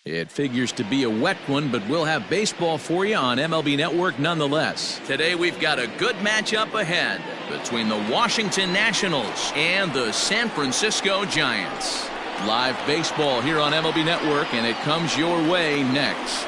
It figures to be a wet one, but we'll have baseball for you on MLB Network nonetheless. Today we've got a good matchup ahead between the Washington Nationals and the San Francisco Giants. Live baseball here on MLB Network, and it comes your way next.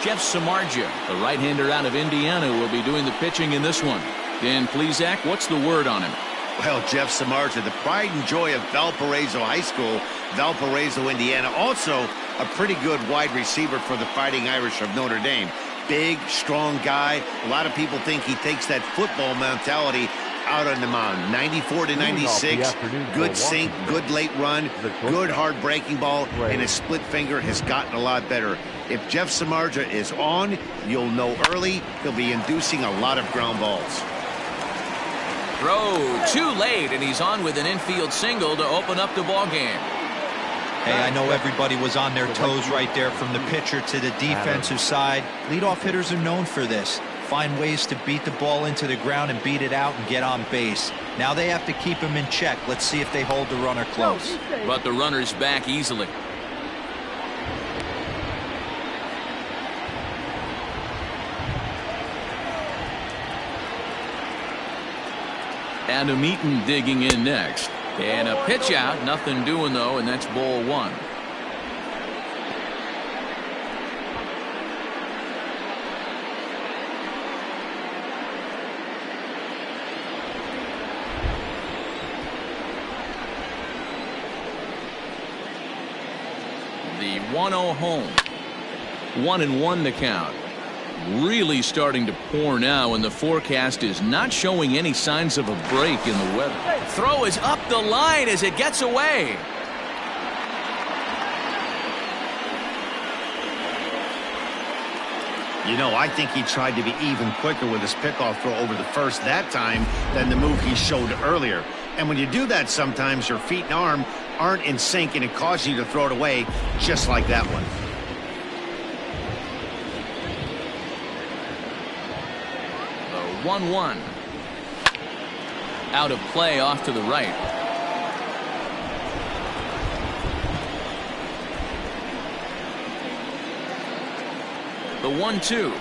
Shroom-Souljah, the right-hander out of Indiana, will be doing the pitching in this one. Dan Plesac, what's the word on him? Well, Shroom-Souljah, the pride and joy of Valparaiso High School, Valparaiso, Indiana. Also, a pretty good wide receiver for the Fighting Irish of Notre Dame. Big, strong guy. A lot of people think he takes that football mentality out on the mound. 94 to 96, good sink, good late run, good hard breaking ball, and his split finger has gotten a lot better. If Shroom-Souljah is on, you'll know early he'll be inducing a lot of ground balls. Throw too late, and he's on with an infield single to open up the ball game. Hey, I know everybody was on their toes right there from the pitcher to the defensive side. Leadoff hitters are known for this. Find ways to beat the ball into the ground and beat it out and get on base. Now they have to keep him in check. Let's see if they hold the runner close. But the runner's back easily. Adam Eaton digging in next. And a pitch out, nothing doing though, and that's ball one. The 1-0 home. 1-1 to count. Really starting to pour now, and the forecast is not showing any signs of a break in the weather. Throw is up the line as it gets away. You know, I think he tried to be even quicker with his pickoff throw over the first that time than the move he showed earlier. And when you do that, sometimes your feet and arm aren't in sync, and it causes you to throw it away just like that one. The 1-1. Out of play off to the right. The 1-2.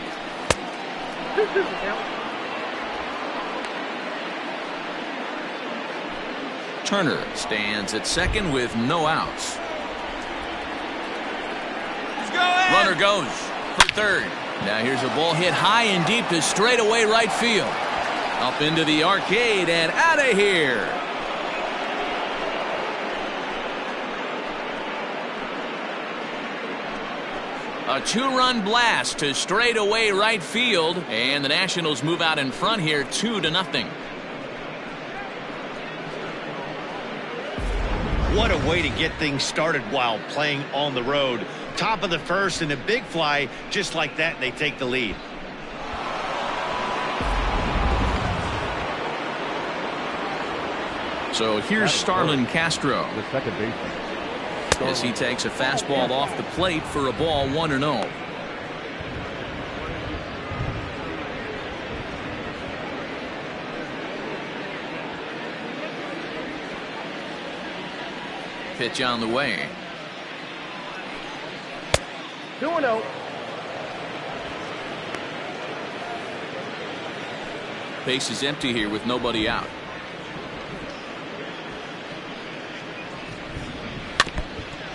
Turner stands at second with no outs. Runner goes for third. Now here's a ball hit high and deep to straightaway right field. Up into the arcade and out of here. A two-run blast to straightaway right field, and the Nationals move out in front here 2-0. What a way to get things started while playing on the road. Top of the first and a big fly, just like that, and they take the lead. So here's Starlin Castro the second baseman. as he takes a fastball off the plate for a ball 1-0. Pitch on the way. 2-0. Base is empty here with nobody out.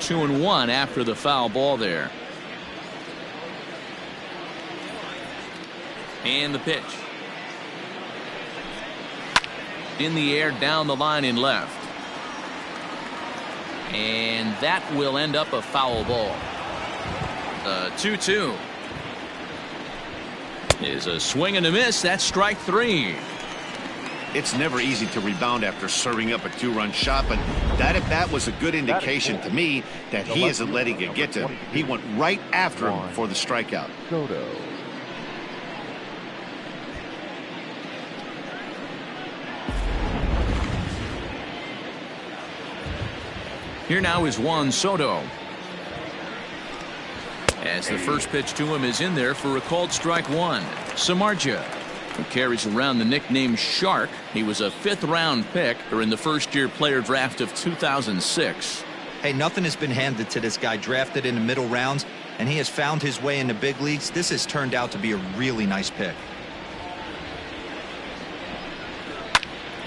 Two and one after the foul ball there. And the pitch. In the air, down the line in left. And that will end up a foul ball. 2-2. Is a swing and a miss. That's strike three. It's never easy to rebound after serving up a two-run shot, but that at bat was a good indication to me that he isn't letting it get to him. He went right after him for the strikeout. Soto. Here now is Juan Soto. As the first pitch to him is in there for a called strike one. Souljah. who carries around the nickname Shark. He was a 5th-round pick during the first-year player draft of 2006. Hey, nothing has been handed to this guy. Drafted in the middle rounds, and he has found his way in the big leagues. This has turned out to be a really nice pick.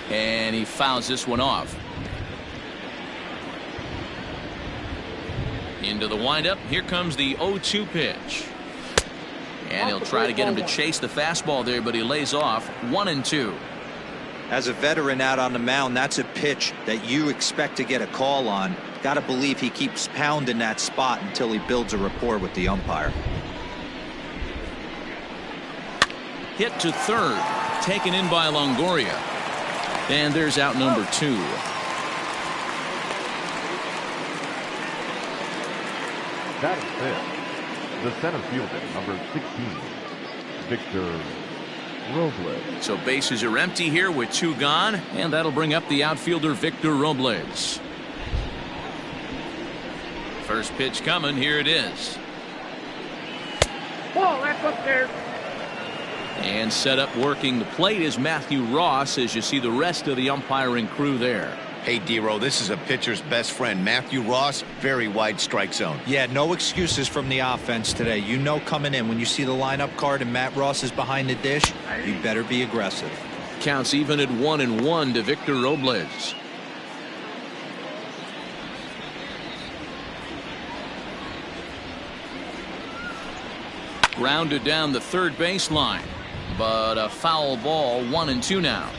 And he fouls this one off. Into the windup. Here comes the 0-2 pitch. And he'll try to get him to chase the fastball there, but he lays off 1-2. As a veteran out on the mound, that's a pitch that you expect to get a call on. Got to believe he keeps pounding that spot until he builds a rapport with the umpire. Hit to third. Taken in by Longoria. And there's out number 2. That is fifth. The center fielder, number 16, Victor Robles. So bases are empty here with 2 gone, and that'll bring up the outfielder Victor Robles. First pitch coming. Here it is. Ball, that's up there. And set up working the plate is Matthew Ross, as you see the rest of the umpiring crew there. Hey, D-Row, this is a pitcher's best friend. Matthew Ross, very wide strike zone. Yeah, no excuses from the offense today. You know coming in when you see the lineup card and Matt Ross is behind the dish, you better be aggressive. Counts even at 1-1 to Victor Robles. Grounded down the third baseline, but a foul ball. 1-2 now.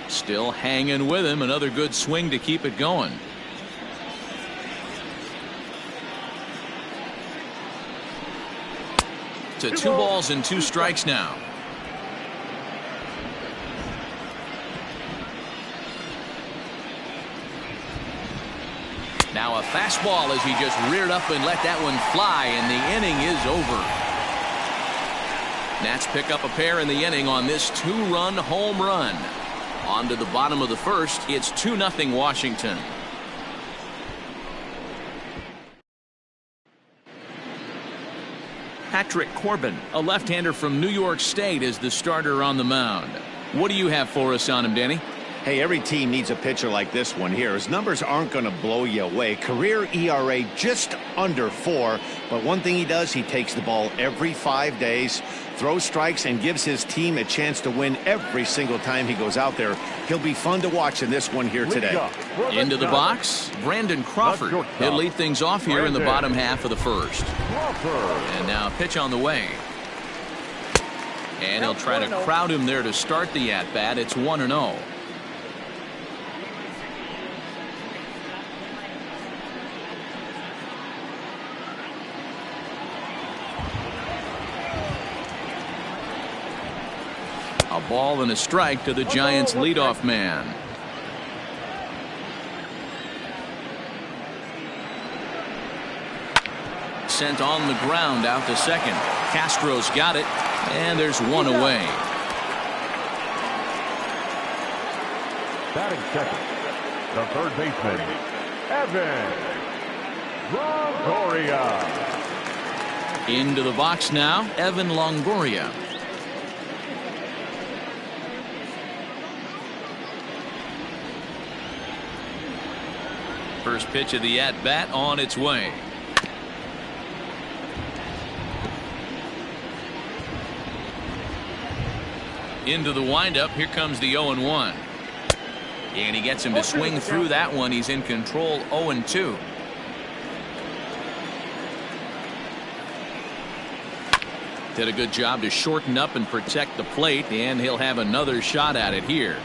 Still hanging with him. Another good swing to keep it going. To 2 balls and 2 strikes now. Now a fastball as he just reared up and let that one fly, and the inning is over. Nats pick up a pair in the inning on this 2-run home run. On to the bottom of the first. It's 2-0 Washington. Patrick Corbin, a left-hander from New York State, is the starter on the mound. What do you have for us on him, Danny? Hey, every team needs a pitcher like this one here. His numbers aren't going to blow you away. Career ERA just under 4. But one thing he does, he takes the ball every 5 days, throws strikes, and gives his team a chance to win every single time he goes out there. He'll be fun to watch in this one here today. Into the box, Brandon Crawford. He'll lead things off here in the bottom half of the first. And now a pitch on the way. And he'll try to crowd him there to start the at-bat. It's 1-0. A ball and a strike to the Giants' leadoff man. Sent on the ground out to second. Castro's got it, and there's one away. Batting second, the third baseman, Evan Longoria. Into the box now, Evan Longoria. First pitch of the at-bat on its way. Into the windup. Here comes the 0-1. And he gets him to swing through that one. He's in control. 0-2. Did a good job to shorten up and protect the plate, and he'll have another shot at it here.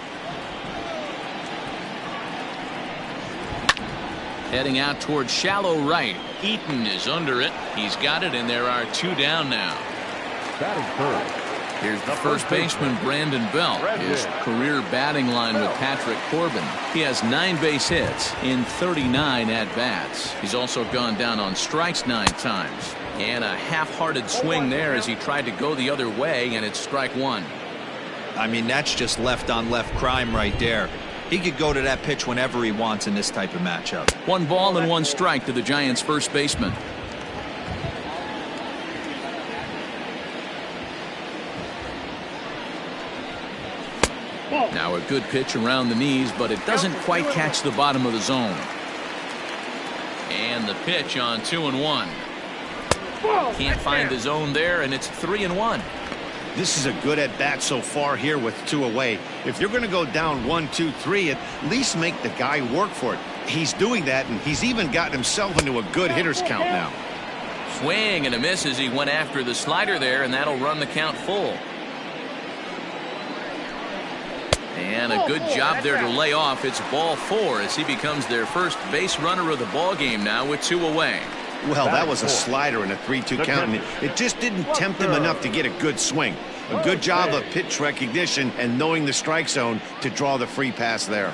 Heading out towards shallow right. Eaton is under it. He's got it, and there are 2 down now. Batting third. Here's the first baseman, Brandon Belt. His career batting line with Patrick Corbin. He has 9 base hits in 39 at-bats. He's also gone down on strikes 9 times. And a half-hearted swing there as he tried to go the other way, and it's strike 1. I mean, that's just left-on-left crime right there. He could go to that pitch whenever he wants in this type of matchup. 1 ball and 1 strike to the Giants' first baseman. Now a good pitch around the knees, but it doesn't quite catch the bottom of the zone. And the pitch on 2-1. Can't find the zone there, and it's 3-1. This is a good at-bat so far here with 2 away. If you're going to go down 1, 2, 3, at least make the guy work for it. He's doing that, and he's even gotten himself into a good hitter's count now. Swing and a miss as he went after the slider there, and that'll run the count full. And a good job there to lay off. It's ball 4 as he becomes their first base runner of the ball game now with 2 away. Well, that was a slider in a 3-2 count, and it just didn't tempt him enough to get a good swing. A good job of pitch recognition and knowing the strike zone to draw the free pass there.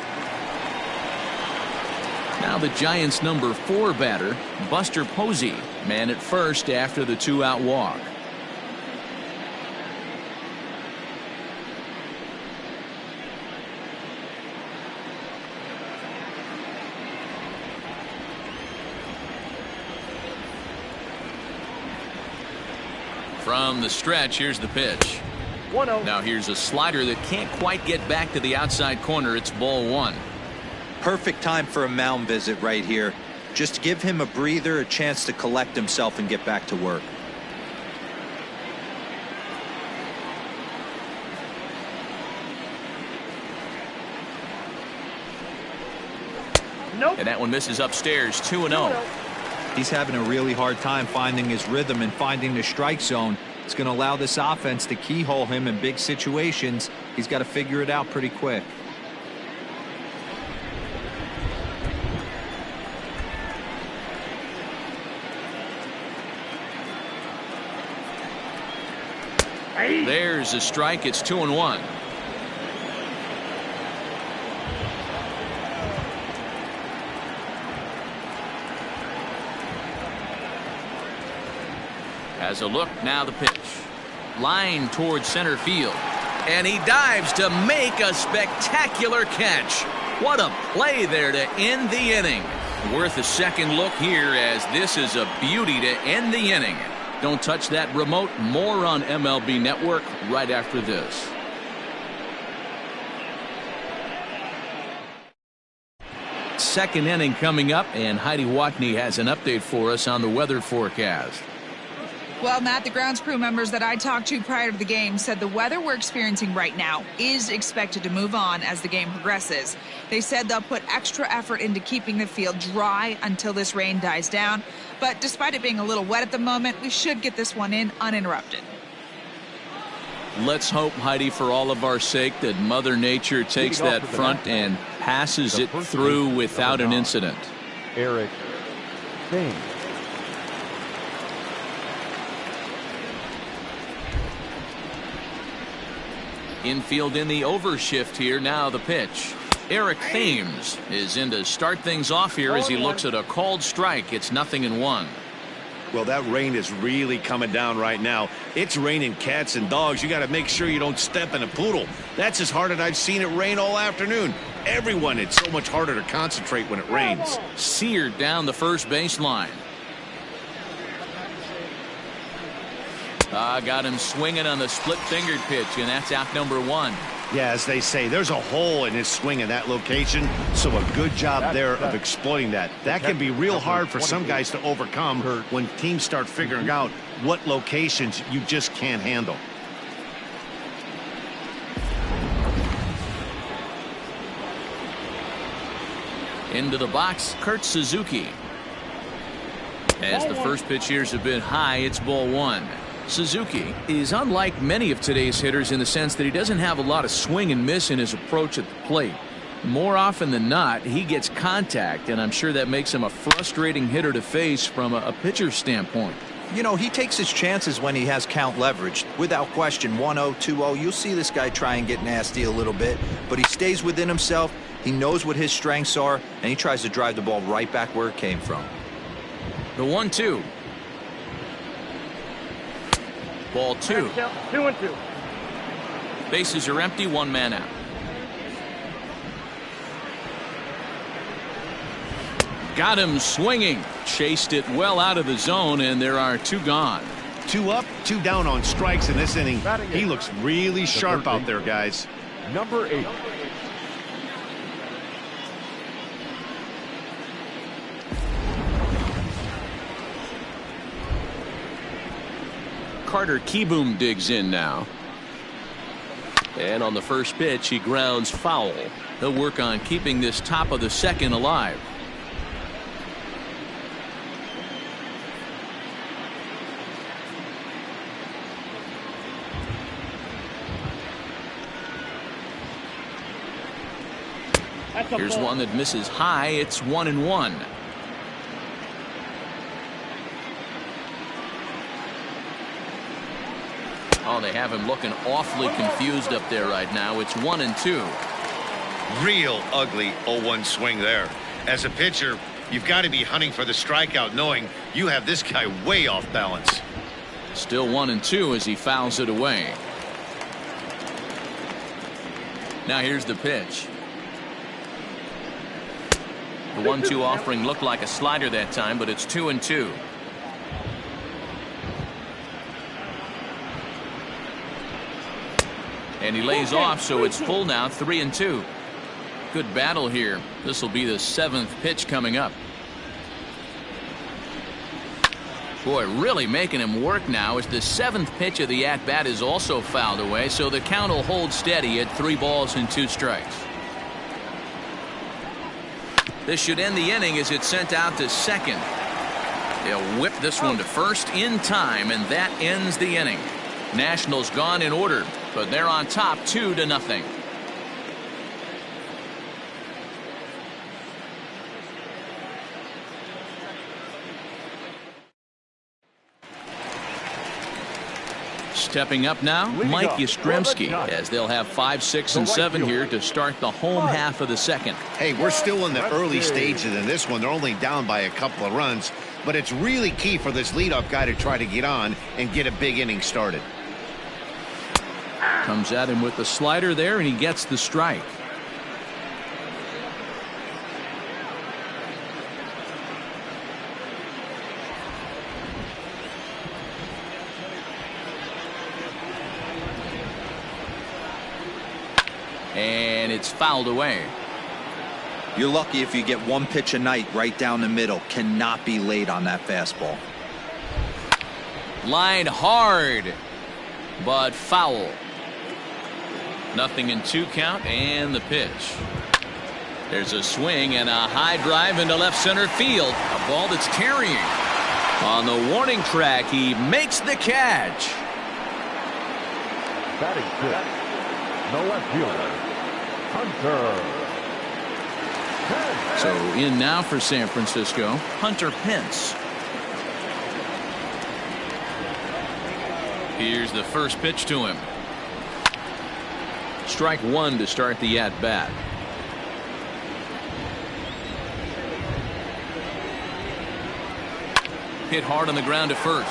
Now the Giants' number 4 batter, Buster Posey, man at first after the 2-out walk. From the stretch, here's the pitch. 1-0. Now here's a slider that can't quite get back to the outside corner. It's ball 1. Perfect time for a mound visit right here. Just give him a breather, a chance to collect himself and get back to work. Nope. And that one misses upstairs. 2-0. He's having a really hard time finding his rhythm and finding the strike zone. It's going to allow this offense to keyhole him in big situations. He's got to figure it out pretty quick. There's a strike. It's 2-1. Has a look. Now the pitch. Line towards center field. And he dives to make a spectacular catch. What a play there to end the inning. Worth a second look here, as this is a beauty to end the inning. Don't touch that remote. More on MLB Network right after this. Second inning coming up, and Heidi Watney has an update for us on the weather forecast. Well, Matt, the grounds crew members that I talked to prior to the game said the weather we're experiencing right now is expected to move on as the game progresses. They said they'll put extra effort into keeping the field dry until this rain dies down. But despite it being a little wet at the moment, we should get this one in uninterrupted. Let's hope, Heidi, for all of our sake, that Mother Nature takes that front and passes it through without an incident. Eric Thames. Infield in the overshift here. Now the pitch. Eric Thames is in to start things off here as he looks at a called strike. It's 0-1. Well, that rain is really coming down right now. It's raining cats and dogs. You got to make sure you don't step in a poodle. That's as hard as I've seen it rain all afternoon. Everyone, it's so much harder to concentrate when it rains. Seared down the first baseline. Got him swinging on the split-fingered pitch, and that's out number 1. Yeah, as they say, there's a hole in his swing in that location, so a good job there of exploiting that. That can be real hard for some guys to overcome when teams start figuring out what locations you just can't handle. Into the box, Kurt Suzuki. As the first pitch years have been high, it's ball 1. Suzuki is unlike many of today's hitters in the sense that he doesn't have a lot of swing and miss in his approach at the plate. More often than not, he gets contact, and I'm sure that makes him a frustrating hitter to face from a pitcher's standpoint. You know, he takes his chances when he has count leverage. Without question, 1-0, 2-0, you'll see this guy try and get nasty a little bit, but he stays within himself. He knows what his strengths are, and he tries to drive the ball right back where it came from. The 1-2. Ball 2. 2-2. Bases are empty, 1 man out. Got him swinging. Chased it well out of the zone, and there are 2 gone. 2 up, 2 down on strikes in this inning. He looks really sharp out there, guys. number 8. Carter Kieboom digs in now. And on the first pitch, he grounds foul. He'll work on keeping this top of the second alive. Here's one that misses high. It's 1-1. Oh, they have him looking awfully confused up there right now. It's 1-2. Real ugly 0-1 swing there. As a pitcher, you've got to be hunting for the strikeout, knowing you have this guy way off balance. Still 1-2 as he fouls it away. Now here's the pitch. The 1-2 offering looked like a slider that time, but it's 2-2. And he lays off, so it's full now, 3-2. Good battle here. This will be the 7th pitch coming up. Boy, really making him work now as the 7th pitch of the at-bat is also fouled away, so the count will hold steady at 3 balls and 2 strikes. This should end the inning as it's sent out to second. They'll whip this one to first in time, and that ends the inning. Nationals gone in order, but they're on top 2-0. Stepping up now, Mike Yastrzemski, as they'll have 5, 6, and 7 here to start the home half of the second. Hey, we're still in the early stages in this one. They're only down by a couple of runs, but it's really key for this leadoff guy to try to get on and get a big inning started. Comes at him with the slider there, and he gets the strike. And it's fouled away. You're lucky if you get 1 pitch a night right down the middle. Cannot be late on that fastball. Line hard, but foul. 0-2 count, and the pitch. There's a swing and a high drive into left center field. A ball that's carrying. On the warning track, he makes the catch. Batting 6, the left fielder, Hunter. So in now for San Francisco, Hunter Pence. Here's the first pitch to him. Strike 1 to start the at-bat. Hit hard on the ground at first.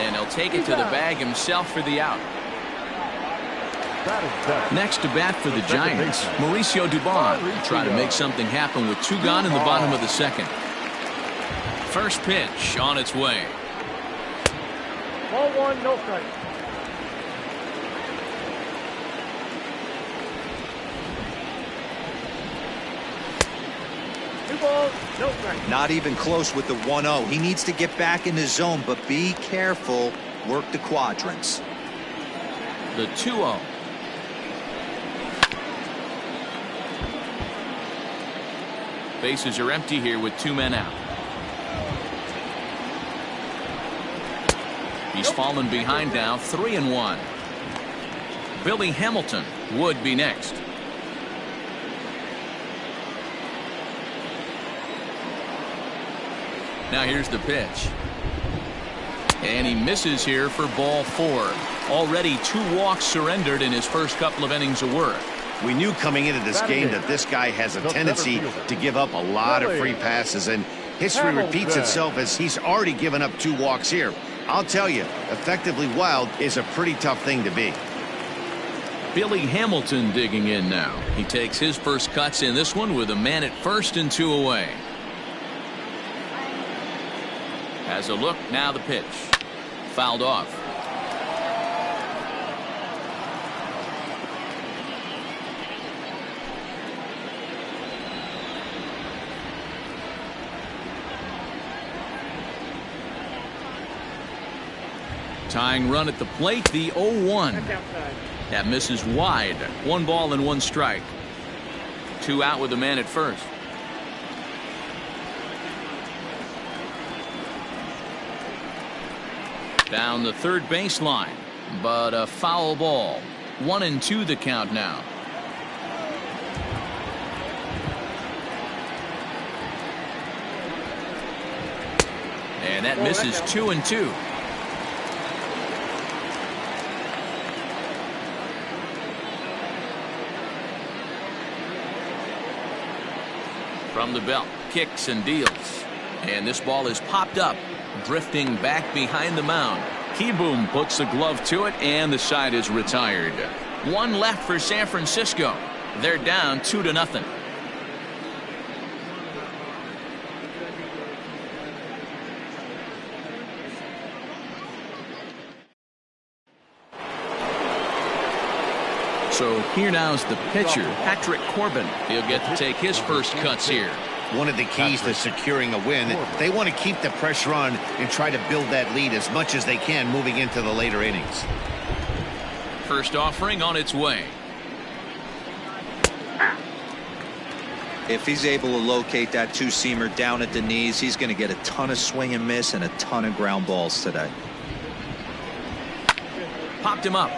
And he'll take it to the bag himself for the out. Next to bat for the Giants, Mauricio Dubon will try to make something happen with 2 gone in the bottom of the second. First pitch on its way. Ball 1, no strike. No strike. Not even close with the 1-0. He needs to get back in the zone, but be careful. Work the quadrants. The 2-0. Bases are empty here with 2 men out. He's fallen behind now, 3-1. Billy Hamilton would be next. Now here's the pitch. And he misses here for ball 4. Already 2 walks surrendered in his first couple of innings of work. We knew coming into this game that this guy has a tendency to give up a lot of free passes, and history repeats itself as he's already given up 2 walks here. I'll tell you, effectively wild is a pretty tough thing to be. Billy Hamilton digging in now. He takes his first cuts in this one with a man at first and 2 away. Has a look, now the pitch. Fouled off. Tying run at the plate, the 0-1. That misses wide. 1 ball and 1 strike. 2 out with the man at first. Down the third baseline, but a foul ball. 1-2 the count now. And that misses 2-2. From the belt, kicks and deals. And this ball is popped up, drifting back behind the mound. Keyboom puts the glove to it, and the side is retired. 1 left for San Francisco. They're down 2-0. So here now's the pitcher, Patrick Corbin. He'll get to take his first cuts here. One of the keys to securing a win, they want to keep the pressure on and try to build that lead as much as they can moving into the later innings. First offering on its way. If he's able to locate that 2-seamer down at the knees, he's going to get a ton of swing and miss and a ton of ground balls today. Popped him up.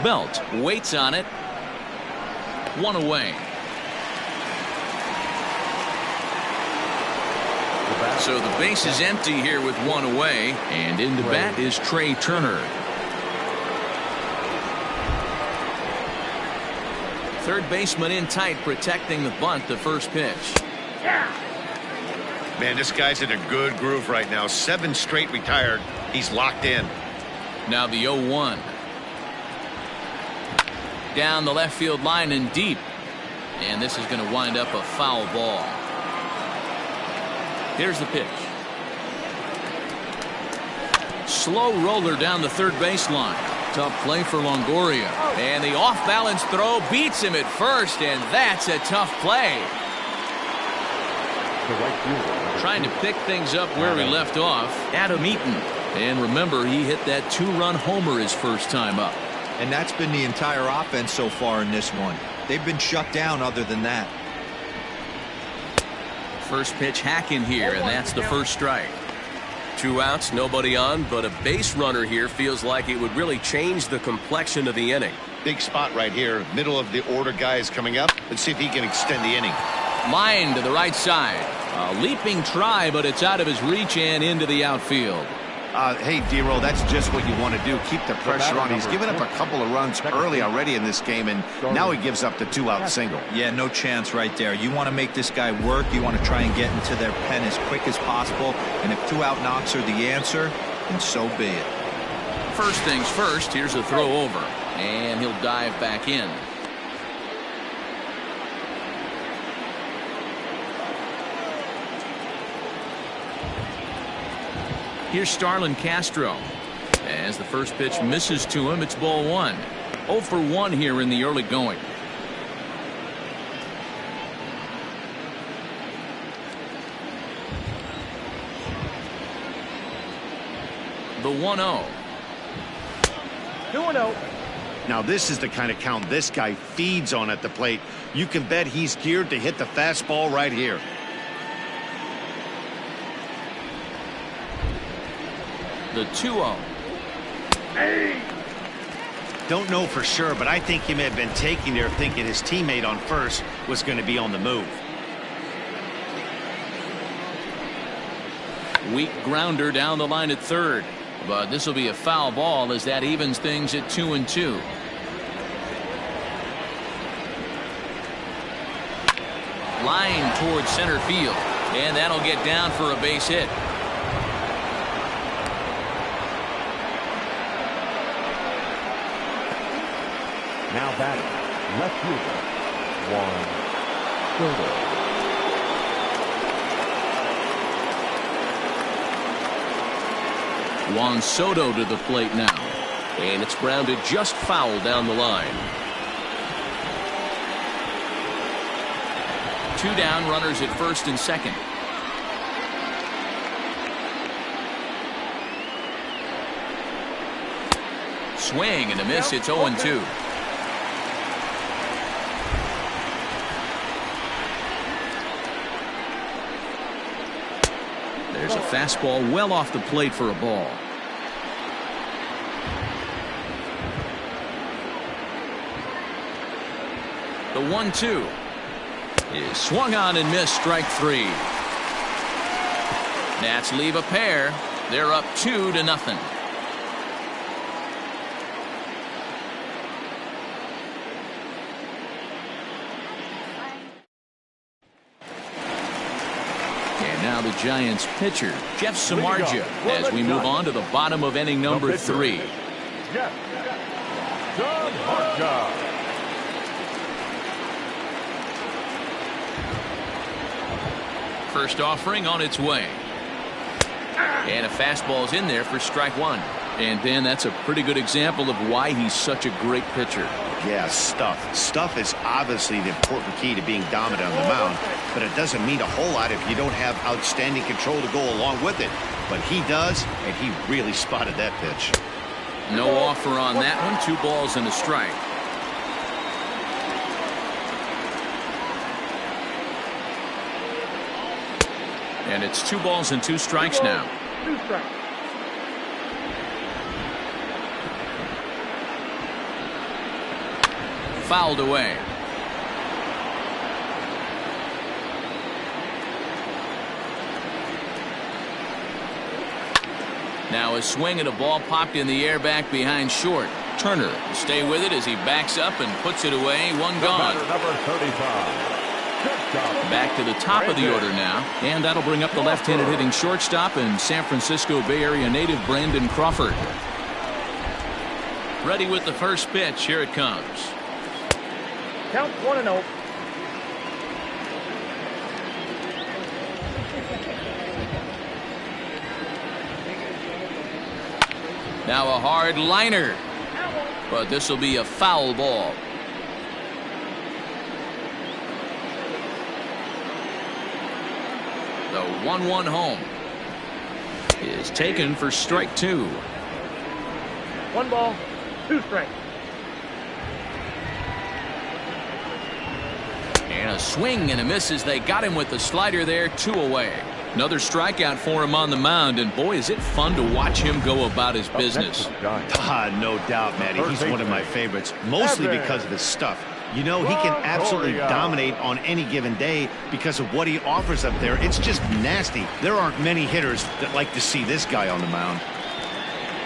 Belt waits on it. 1 away. So the base is empty here with 1 away, and in the bat is Trey Turner. Third baseman in tight, protecting the bunt. The first pitch. Man, this guy's in a good groove right now. 7 straight retired. He's locked in. Now the 0-1. Down the left field line and deep. And this is going to wind up a foul ball. Here's the pitch. Slow roller down the third baseline. Tough play for Longoria. And the off-balance throw beats him at first, and that's a tough play. Trying to pick things up where we left off, Adam Eaton. And remember, he hit that 2-run homer his first time up. And that's been the entire offense so far in this one. They've been shut down other than that. First pitch hack in here, and that's the first strike. 2 outs, nobody on, but a base runner here feels like it would really change the complexion of the inning. Big spot right here. Middle of the order guy is coming up. Let's see if he can extend the inning. Line to the right side. A leaping try, but it's out of his reach and into the outfield. Hey, D-Roll, that's just what you want to do. Keep the pressure on. He's given up a couple of runs early already in this game, and now he gives up the 2-out single. Yeah, no chance right there. You want to make this guy work. You want to try and get into their pen as quick as possible. And if 2-out knocks are the answer, then so be it. First things first, here's a throw over, and he'll dive back in. Here's Starlin Castro. As the first pitch misses to him, it's ball 1. 0 for 1 here in the early going. The 1-0. 2-0. Now this is the kind of count this guy feeds on at the plate. You can bet he's geared to hit the fastball right here. The 2-0. Don't know for sure, but I think he may have been taking there thinking his teammate on first was going to be on the move. Weak grounder down the line at third. But this will be a foul ball as that evens things at 2-2. Line towards center field. And that'll get down for a base hit. Now batting, left fielder, Juan Soto. Juan Soto to the plate now. And it's grounded just foul down the line. 2 down, runners at first and second. Swing and a miss. It's 0-2. There's a fastball well off the plate for a ball. The 1-2 is swung on and missed. Strike 3. Nats leave a pair. They're up 2-0. And now the Giants pitcher, Shroom-Souljah, as we move on to the bottom of inning number 3. First offering on its way. And a fastball's in there for strike 1. And Dan, that's a pretty good example of why he's such a great pitcher. Yeah, stuff. Stuff is obviously the important key to being dominant on the mound, but it doesn't mean a whole lot if you don't have outstanding control to go along with it. But he does, and he really spotted that pitch. No offer on that one. 2 balls and a strike. And it's 2 balls and 2 strikes now. 2 strikes. Fouled away. Now a swing and a ball popped in the air back behind short. Turner will stay with it as he backs up and puts it away. 1 gone. Number 35. Back to the top of the order now, and that'll bring up the left-handed hitting shortstop and San Francisco Bay Area native Brandon Crawford. Ready with the first pitch. Here it comes. Count 1-0. Now a hard liner, but this will be a foul ball. The 1-1 home is taken for strike 2. 1 ball, 2 strikes. And a swing and a miss as they got him with the slider there. 2 away. Another strikeout for him on the mound, and boy, is it fun to watch him go about his business. No doubt, Matty. He's one of my favorites, mostly because of his stuff. You know, he can absolutely dominate on any given day because of what he offers up there. It's just nasty. There aren't many hitters that like to see this guy on the mound.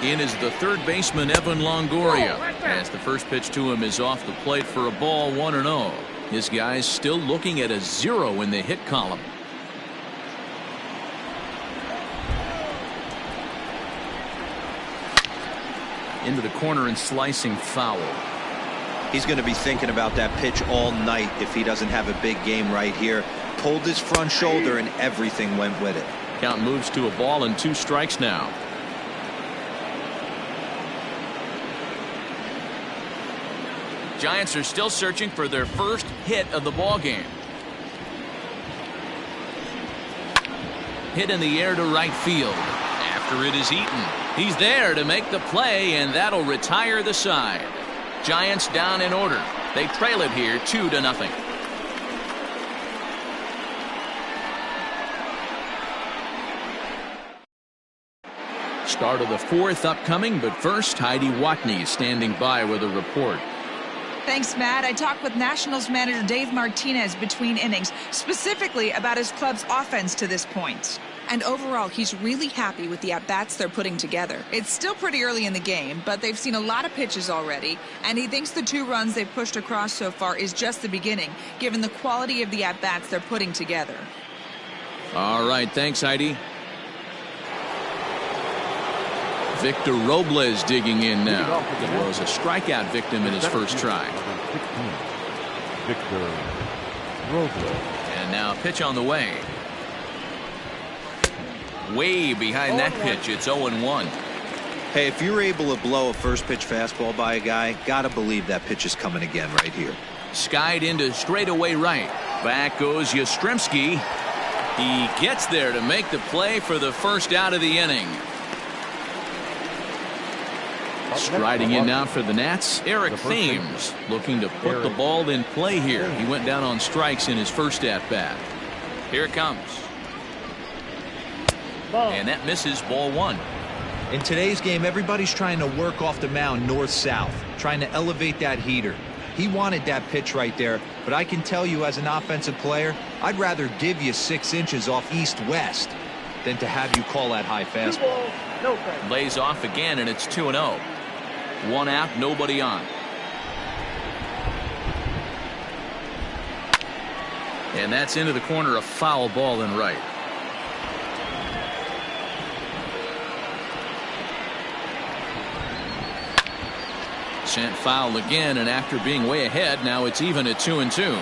In is the third baseman, Evan Longoria, as the first pitch to him is off the plate for a ball. 1-0. His guy's still looking at a 0 in the hit column. Into the corner and slicing foul. He's going to be thinking about that pitch all night if he doesn't have a big game right here. Pulled his front shoulder and everything went with it. Count moves to a ball and 2 strikes now. Giants are still searching for their first hit of the ball game. Hit in the air to right field. After it is eaten, he's there to make the play, and that'll retire the side. Giants down in order. They trail it here 2-0. Start of the 4th upcoming, but first, Heidi Watney is standing by with a report. Thanks, Matt. I talked with Nationals manager Dave Martinez between innings, specifically about his club's offense to this point. And overall, he's really happy with the at-bats they're putting together. It's still pretty early in the game, but they've seen a lot of pitches already, and he thinks the 2 runs they've pushed across so far is just the beginning, given the quality of the at-bats they're putting together. All right, thanks, Heidi. Victor Robles digging in now. He was a strikeout victim in his first try. Victor Robles. And now a pitch on the way. Way behind that pitch. It's 0-1. Hey, if you're able to blow a first pitch fastball by a guy, gotta believe that pitch is coming again right here. Skied into straightaway right. Back goes Yastrzemski. He gets there to make the play for the first out of the inning. Striding in now for the Nats, Eric Thames, looking to put the ball in play here. He went down on strikes in his first at-bat. Here it comes. And that misses, ball one. In today's game, everybody's trying to work off the mound north-south, trying to elevate that heater. He wanted that pitch right there, but I can tell you as an offensive player, I'd rather give you 6 inches off east-west than to have you call that high fastball. Lays off again, and it's 2-0. 1 out, nobody on. And that's into the corner, a foul ball in right. Sent foul again, and after being way ahead, now it's even at 2-2.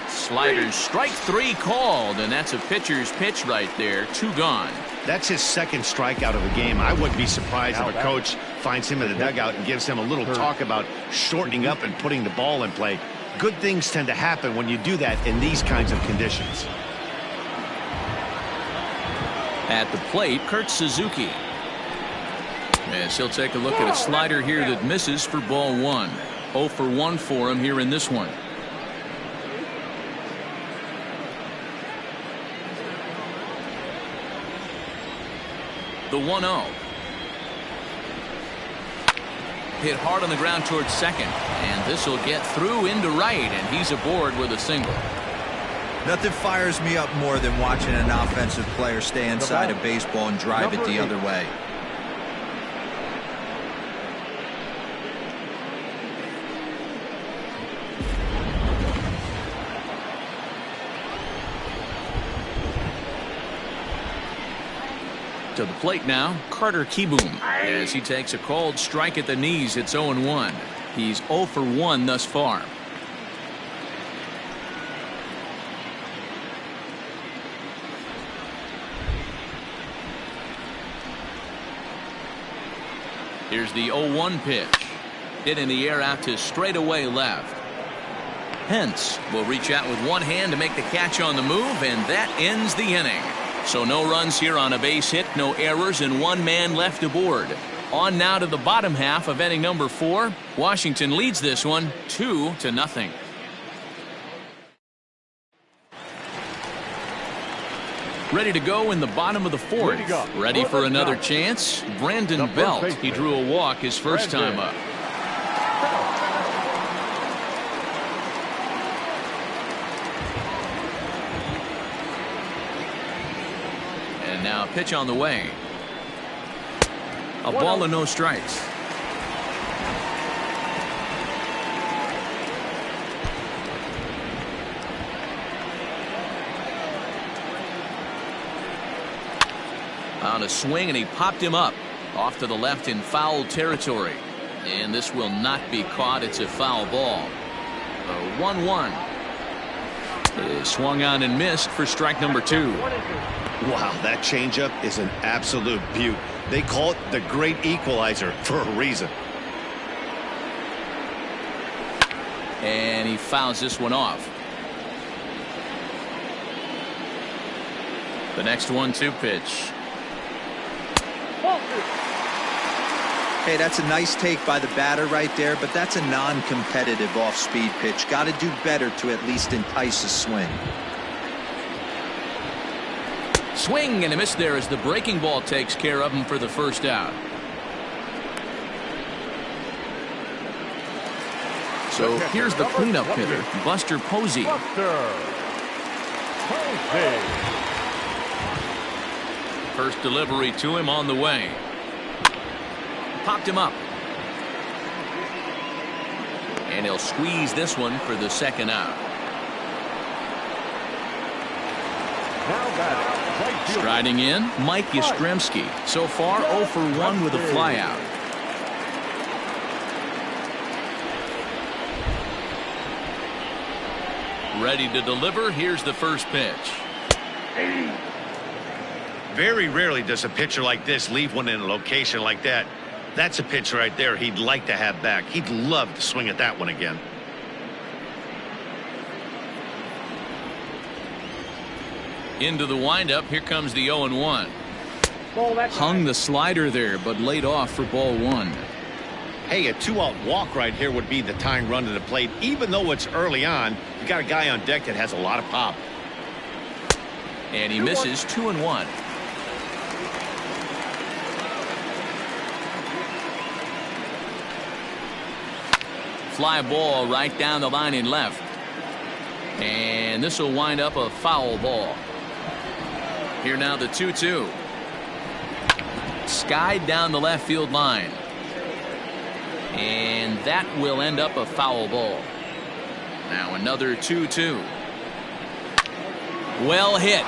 Sliders, strike 3 called, and that's a pitcher's pitch right there. 2 gone. That's his second strikeout of the game. I wouldn't be surprised if a coach finds him in the dugout and gives him a little talk about shortening up and putting the ball in play. Good things tend to happen when you do that in these kinds of conditions. At the plate, Kurt Suzuki. As he'll take a look at a slider here that misses for ball 1. 0 for 1 for him here in this one. The 1-0. Hit hard on the ground towards second, and this will get through into right, and he's aboard with a single. Nothing fires me up more than watching an offensive player stay inside of baseball and drive it the other way. To the plate now, Carter Kieboom, as he takes a called strike at the knees. It's 0-1. He's 0 for 1 thus far. Here's the 0-1 pitch. Hit in the air out to straightaway left. Hence will reach out with one hand to make the catch on the move, and that ends the inning. So no runs here on a base hit, no errors, and 1 man left aboard. On now to the bottom half of inning number 4. Washington leads this one 2-0. Ready to go in the bottom of the 4th. Ready for another chance. Brandon Belt. He drew a walk his first time up. And now a pitch on the way. A ball and no strikes. On a swing, and he popped him up off to the left in foul territory. And this will not be caught. It's a foul ball. A 1-1 is swung on and missed for strike number 2. Wow, that changeup is an absolute beaut. They call it the great equalizer for a reason. And he fouls this one off. The next 1-2 pitch. Hey, that's a nice take by the batter right there, but that's a non-competitive off-speed pitch. Got to do better to at least entice a swing. Swing and a miss there as the breaking ball takes care of him for the first out. So here's the cleanup hitter, Buster Posey. First delivery to him on the way. Popped him up. And he'll squeeze this one for the second out. Striding in, Mike Yastrzemski. So far 0 for 1 with a flyout. Ready to deliver. Here's the first pitch. Very rarely does a pitcher like this leave one in a location like that. That's a pitch right there he'd like to have back. He'd love to swing at that one again. Into the windup. Here comes the 0-1. Hung the slider there, but laid off for ball one. Hey, a 2-out walk right here would be the tying run to the plate. Even though it's early on, you got a guy on deck that has a lot of pop. And he misses 2-1. Fly ball right down the line in left. And this will wind up a foul ball. Here now the 2-2. Skied down the left field line. And that will end up a foul ball. Now another 2-2. Well hit.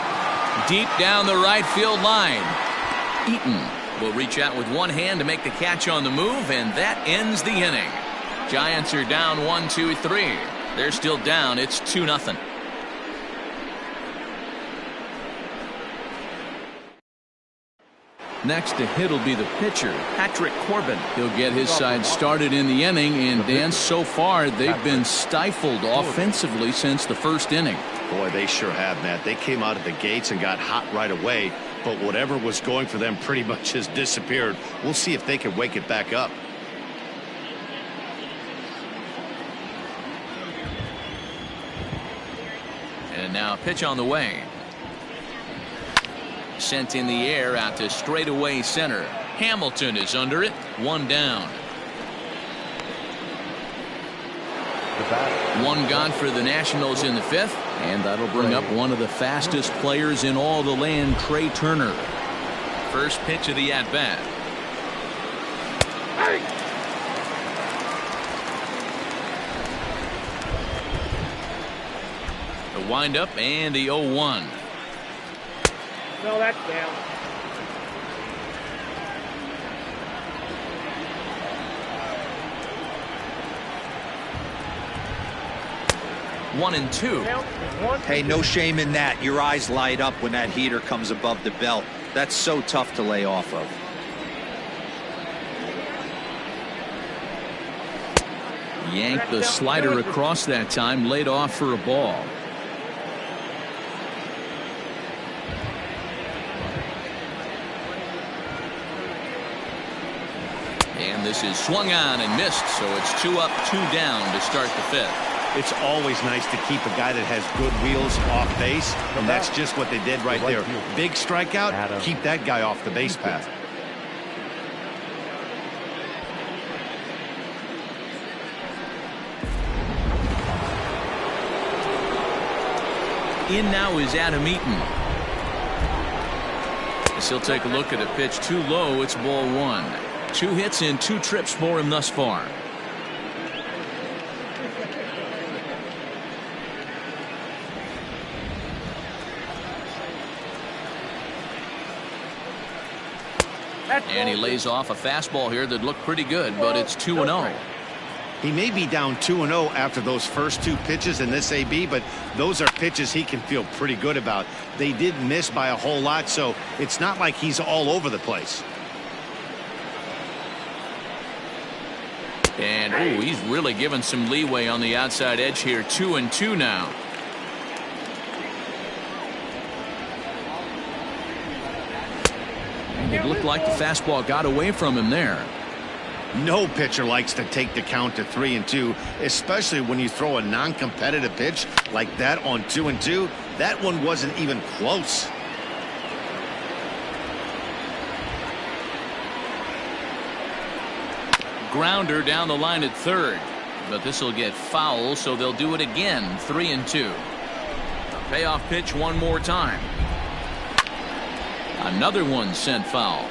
Deep down the right field line. Eaton will reach out with one hand to make the catch on the move, and that ends the inning. Giants are down 1-2-3. They're still down. It's 2-0. Next to hit will be the pitcher, Patrick Corbin. He'll get his side started in the inning, and Dan, so far they've been stifled offensively since the first inning. Boy, they sure have, Matt. They came out of the gates and got hot right away, but whatever was going for them pretty much has disappeared. We'll see if they can wake it back up. And now a pitch on the way. Sent in the air out to straightaway center. Hamilton is under it. One down. One gone for the Nationals in the fifth, and that'll bring up one of the fastest players in all the land, Trey Turner. First pitch of the at-bat. The windup and the 0-1. No, that's down. One and two. Hey, no shame in that. Your eyes light up when that heater comes above the belt. That's so tough to lay off of. Yanked the slider across that time, laid off for a ball. And this is swung on and missed, so it's 2 up, 2 down to start the fifth. It's always nice to keep a guy that has good wheels off base, and that's just what they did right there. Big strikeout, keep that guy off the base path. In now is Adam Eaton. As he'll take a look at a pitch too low. It's ball one. 2 hits and 2 trips for him thus far. And he lays off a fastball here that looked pretty good, but it's 2-0. He may be down 2-0 after those first 2 pitches in this AB, but those are pitches he can feel pretty good about. They did miss by a whole lot, so it's not like he's all over the place. And ooh, he's really given some leeway on the outside edge here. 2-2 now. And it looked like the fastball got away from him there. No pitcher likes to take the count to 3-2, especially when you throw a non-competitive pitch like that on 2-2. That one wasn't even close. Grounder down the line at third, but this will get foul, so they'll do it again. 3-2. Payoff pitch one more time. Another one sent foul.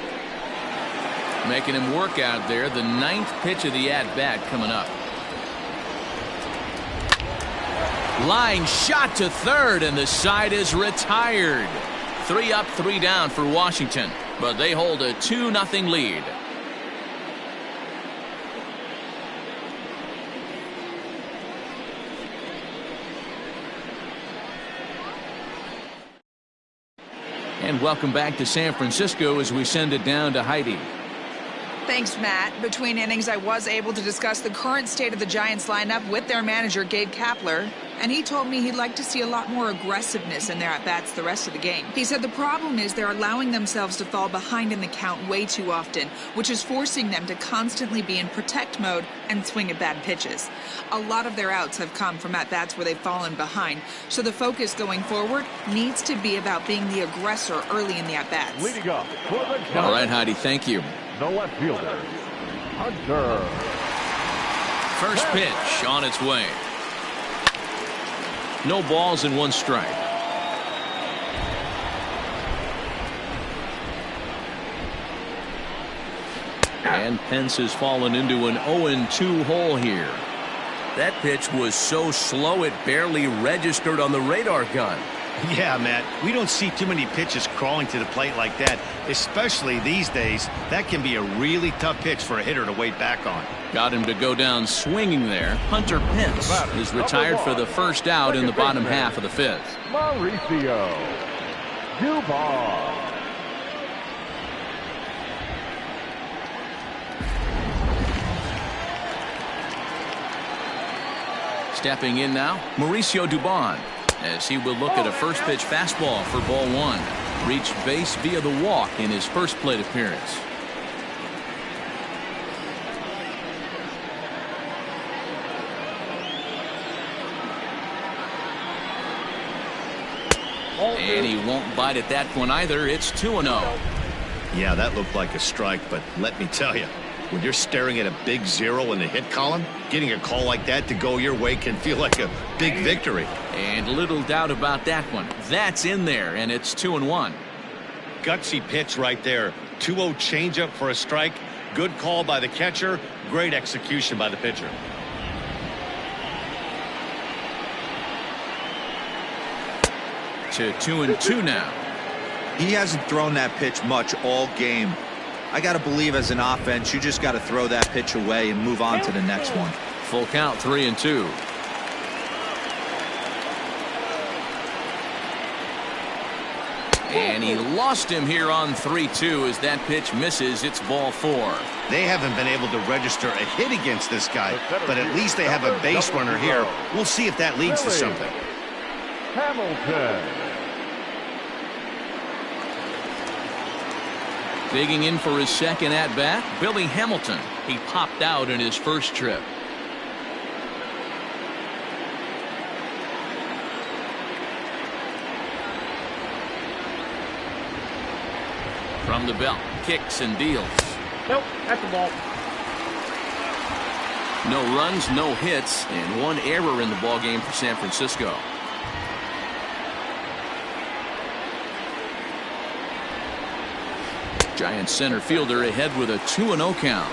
Making him work out there. The 9th pitch of the at-bat coming up. Line shot to third, and the side is retired. 3 up, 3 down for Washington, but they hold a 2-0 lead. And welcome back to San Francisco as we send it down to Heidi. Thanks, Matt. Between innings, I was able to discuss the current state of the Giants lineup with their manager, Gabe Kapler. And he told me he'd like to see a lot more aggressiveness in their at-bats the rest of the game. He said the problem is they're allowing themselves to fall behind in the count way too often, which is forcing them to constantly be in protect mode and swing at bad pitches. A lot of their outs have come from at-bats where they've fallen behind, so the focus going forward needs to be about being the aggressor early in the at-bats. Leading up for the Giants. All right, Heidi, thank you. The left fielder, Hunter. First pitch on its way. No balls and 1 strike. And Pence has fallen into an 0-2 hole here. That pitch was so slow it barely registered on the radar gun. Yeah, Matt, we don't see too many pitches crawling to the plate like that, especially these days. That can be a really tough pitch for a hitter to wait back on. Got him to go down swinging there. Hunter Pence is retired for the first out in the bottom half of the 5th. Mauricio Dubon. Stepping in now, Mauricio Dubon, as he will look at a first pitch fastball for ball 1. Reached base via the walk in his first plate appearance. And he won't bite at that one either. It's 2-0. Yeah, that looked like a strike, but let me tell you, when you're staring at a big 0 in the hit column, getting a call like that to go your way can feel like a big victory. And little doubt about that one. That's in there, and it's 2-1. Gutsy pitch right there. 2-0 changeup for a strike. Good call by the catcher. Great execution by the pitcher. To 2-2 now. He hasn't thrown that pitch much all game. I got to believe as an offense, you just got to throw that pitch away and move on to the next one. Full count, 3-2. And he lost him here on 3-2 as that pitch misses. It's ball 4. They haven't been able to register a hit against this guy, but at least they have a base runner here. We'll see if that leads to something. Hamilton. Digging in for his second at-bat, Billy Hamilton. He popped out in his first trip. From the belt, kicks and deals. Nope, that's the ball. No runs, no hits, and 1 error in the ballgame for San Francisco. Giants center fielder ahead with a 2-0 count.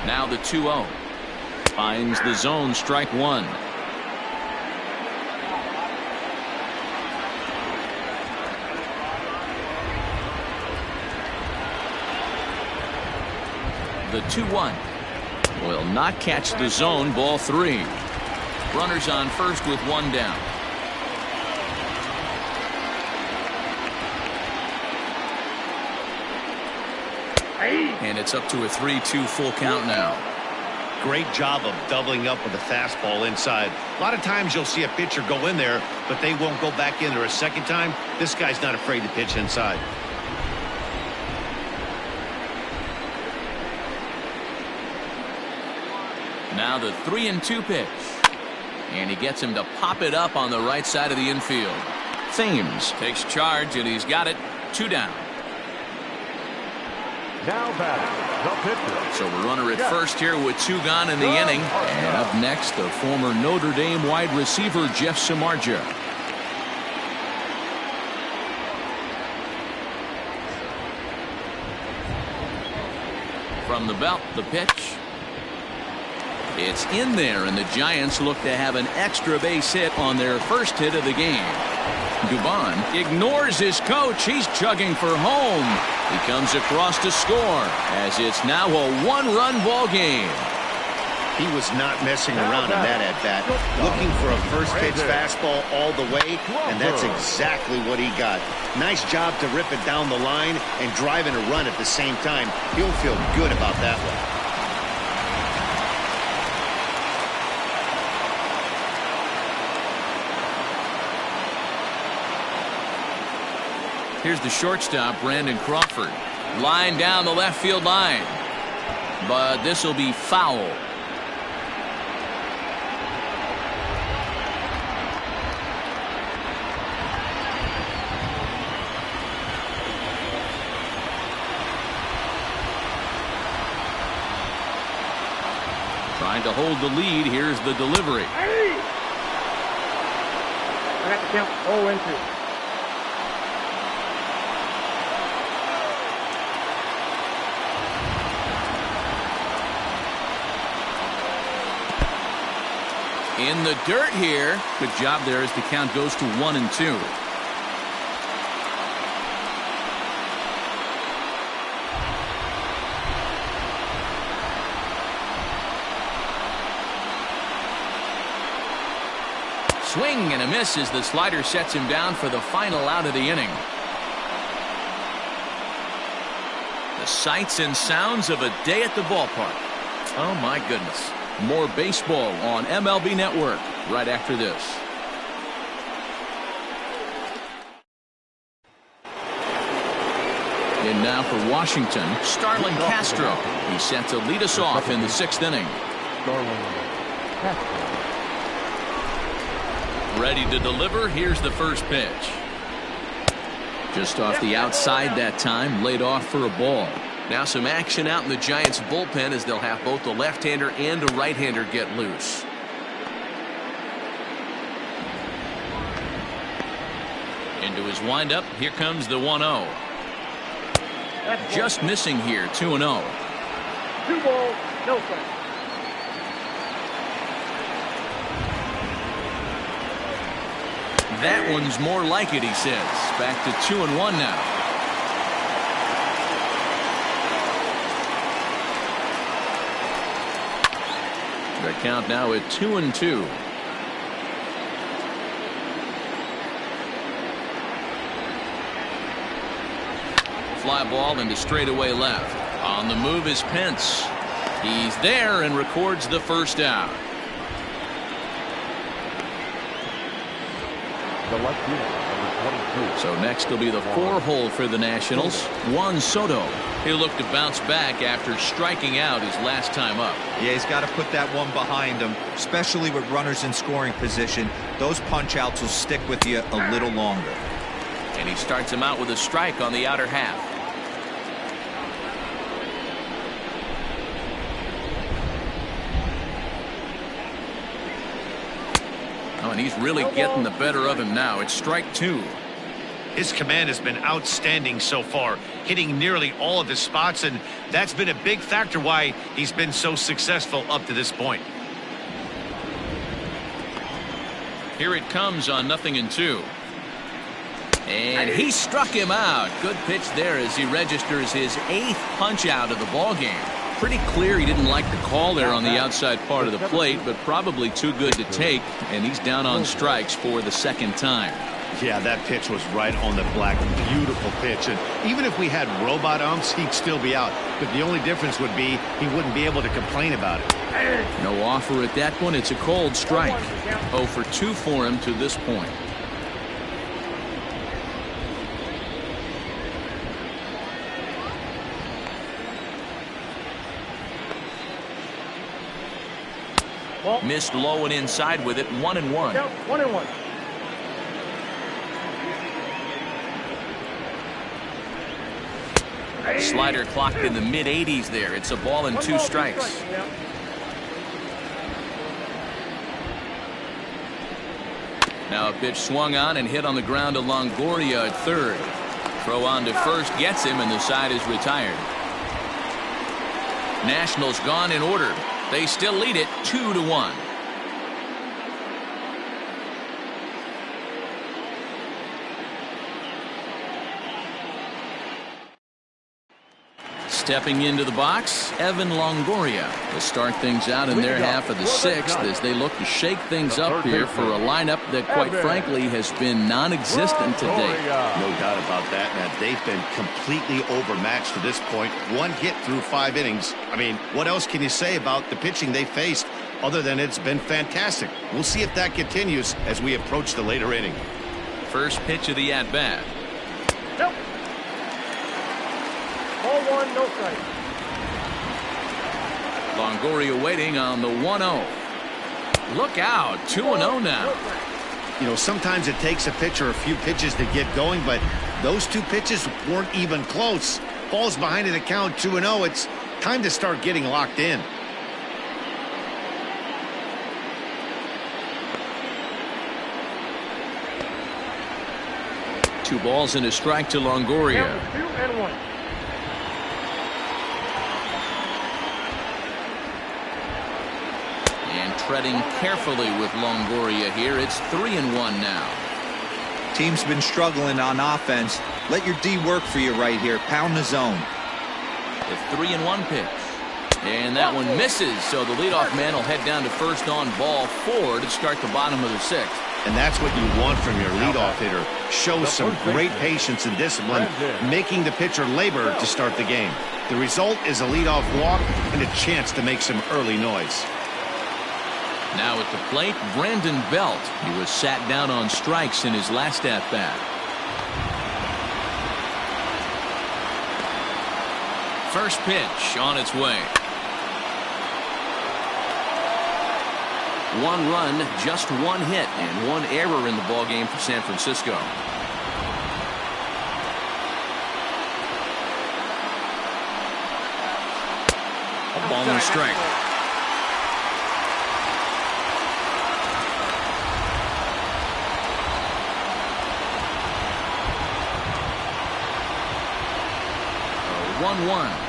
Now the 2-0. Finds the zone, strike 1. The 2-1 will not catch the zone, ball 3. Runners on first with 1 down. And it's up to a 3-2 full count now. Great job of doubling up with a fastball inside. A lot of times you'll see a pitcher go in there, but they won't go back in there a second time. This guy's not afraid to pitch inside. Now the 3-2 pitch. And he gets him to pop it up on the right side of the infield. Thames takes charge, and he's got it. 2 down. Now batting, the pitcher. So a runner at first here with 2 gone in the inning. And up next, the former Notre Dame wide receiver, Jeff Samardzija. From the belt, the pitch. It's in there, and the Giants look to have an extra base hit on their first hit of the game. Dubon ignores his coach. He's chugging for home. He comes across to score, as it's now a 1-run ball game. He was not messing around in that at-bat. Looking for a first-pitch fastball all the way, and that's exactly what he got. Nice job to rip it down the line and driving a run at the same time. He'll feel good about that one. Here's the shortstop, Brandon Crawford. Line down the left field line. But this will be foul. Trying to hold the lead. Here's the delivery. Hey! I got to count 0-2. In the dirt here. Good job there as the count goes to 1-2. Swing and a miss as the slider sets him down for the final out of the inning. The sights and sounds of a day at the ballpark. Oh my goodness. More baseball on MLB Network right after this. In now for Washington, Starlin Castro. He's set to lead us off in the 6th inning. Ready to deliver. Here's the first pitch. Just off the outside that time, laid off for a ball. Now some action out in the Giants bullpen as they'll have both a left-hander and a right-hander get loose. Into his windup. Here comes the 1-0. Just missing here, 2-0. 2 balls, no strikes. That one's more like it, he says. Back to 2-1 now. The count now at 2-2. Fly ball into straightaway left. On the move is Pence. He's there and records the first out. The left fielder, number 22. So next will be the 4-hole for the Nationals. Juan Soto. He'll look to bounce back after striking out his last time up. Yeah, he's got to put that one behind him, especially with runners in scoring position. Those punch-outs will stick with you a little longer. And he starts him out with a strike on the outer half. Oh, and he's really getting the better of him now. It's strike 2. His command has been outstanding so far, hitting nearly all of his spots, and that's been a big factor why he's been so successful up to this point. Here it comes on 0-2. And he struck him out. Good pitch there as he registers his 8th punch out of the ball game. Pretty clear he didn't like the call there on the outside part of the plate, but probably too good to take, and he's down on strikes for the 2nd time. Yeah, that pitch was right on the black. Beautiful pitch. And even if we had robot umps, he'd still be out. But the only difference would be he wouldn't be able to complain about it. No offer at that one. It's a cold strike. 0 for 2 for him to this point. Missed low and inside with it. 1-1. 1-1. Slider clocked in the mid-80s there. It's a ball and 2 strikes. Now a pitch swung on and hit on the ground to Longoria at 3rd. Throw on to first gets him, and the side is retired. Nationals gone in order. They still lead it 2-1. Stepping into the box, Evan Longoria to start things out in their half of the sixth as they look to shake things up here for a lineup that, quite frankly, has been non-existent to date. No doubt about that, man. They've been completely overmatched to this point. One hit through 5 innings. I mean, what else can you say about the pitching they faced other than it's been fantastic? We'll see if that continues as we approach the later inning. First pitch of the at-bat. Nope. Ball 1, no strike. Longoria waiting on the 1-0. Look out, 2-0 now. You know, sometimes it takes a pitcher a few pitches to get going, but those 2 pitches weren't even close. Falls behind in the count, 2-0. It's time to start getting locked in. Two balls and a strike to Longoria. Count 2-1. And treading carefully with Longoria here. It's 3-1 now. Team's been struggling on offense. Let your D work for you right here. Pound the zone. The 3-1 pitch. And that one misses, so the leadoff man will head down to first on ball 4 to start the bottom of the 6th. And that's what you want from your leadoff hitter. Shows some great patience and discipline, making the pitcher labor to start the game. The result is a leadoff walk and a chance to make some early noise. Now at the plate, Brandon Belt. He was sat down on strikes in his last at-bat. First pitch on its way. 1 run, just 1 hit, and 1 error in the ballgame for San Francisco. A ball and a strike. A 1-1.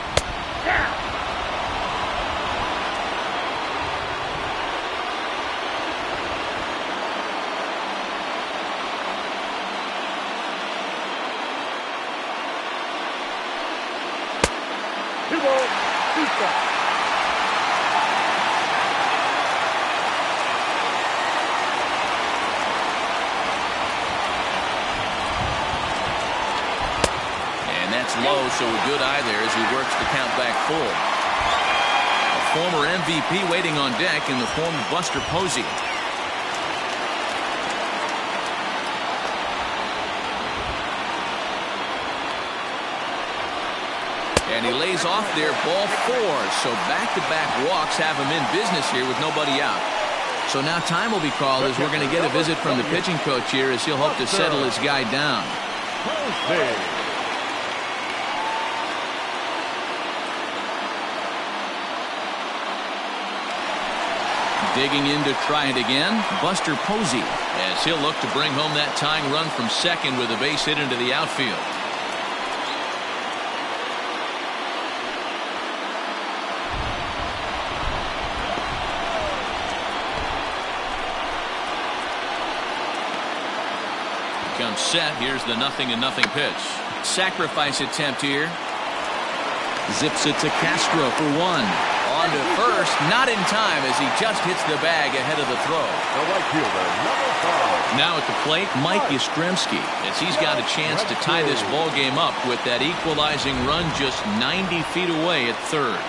Low, so a good eye there as he works the count back full. A former MVP waiting on deck in the form of Buster Posey. And he lays off there, ball 4. So back-to-back walks have him in business here with nobody out. So now time will be called as we're going to get a visit from the pitching coach here as he'll hope to settle his guy down. Digging in to try it again, Buster Posey, as he'll look to bring home that tying run from second with a base hit into the outfield. Comes set. Here's the 0-0 pitch. Sacrifice attempt here. Zips it to Castro for 1. On to first, not in time as he just hits the bag ahead of the throw. The right fielder, number 5. Now at the plate, Mike Yastrzemski, as he's got a chance to tie this ball game up with that equalizing run just 90 feet away at third.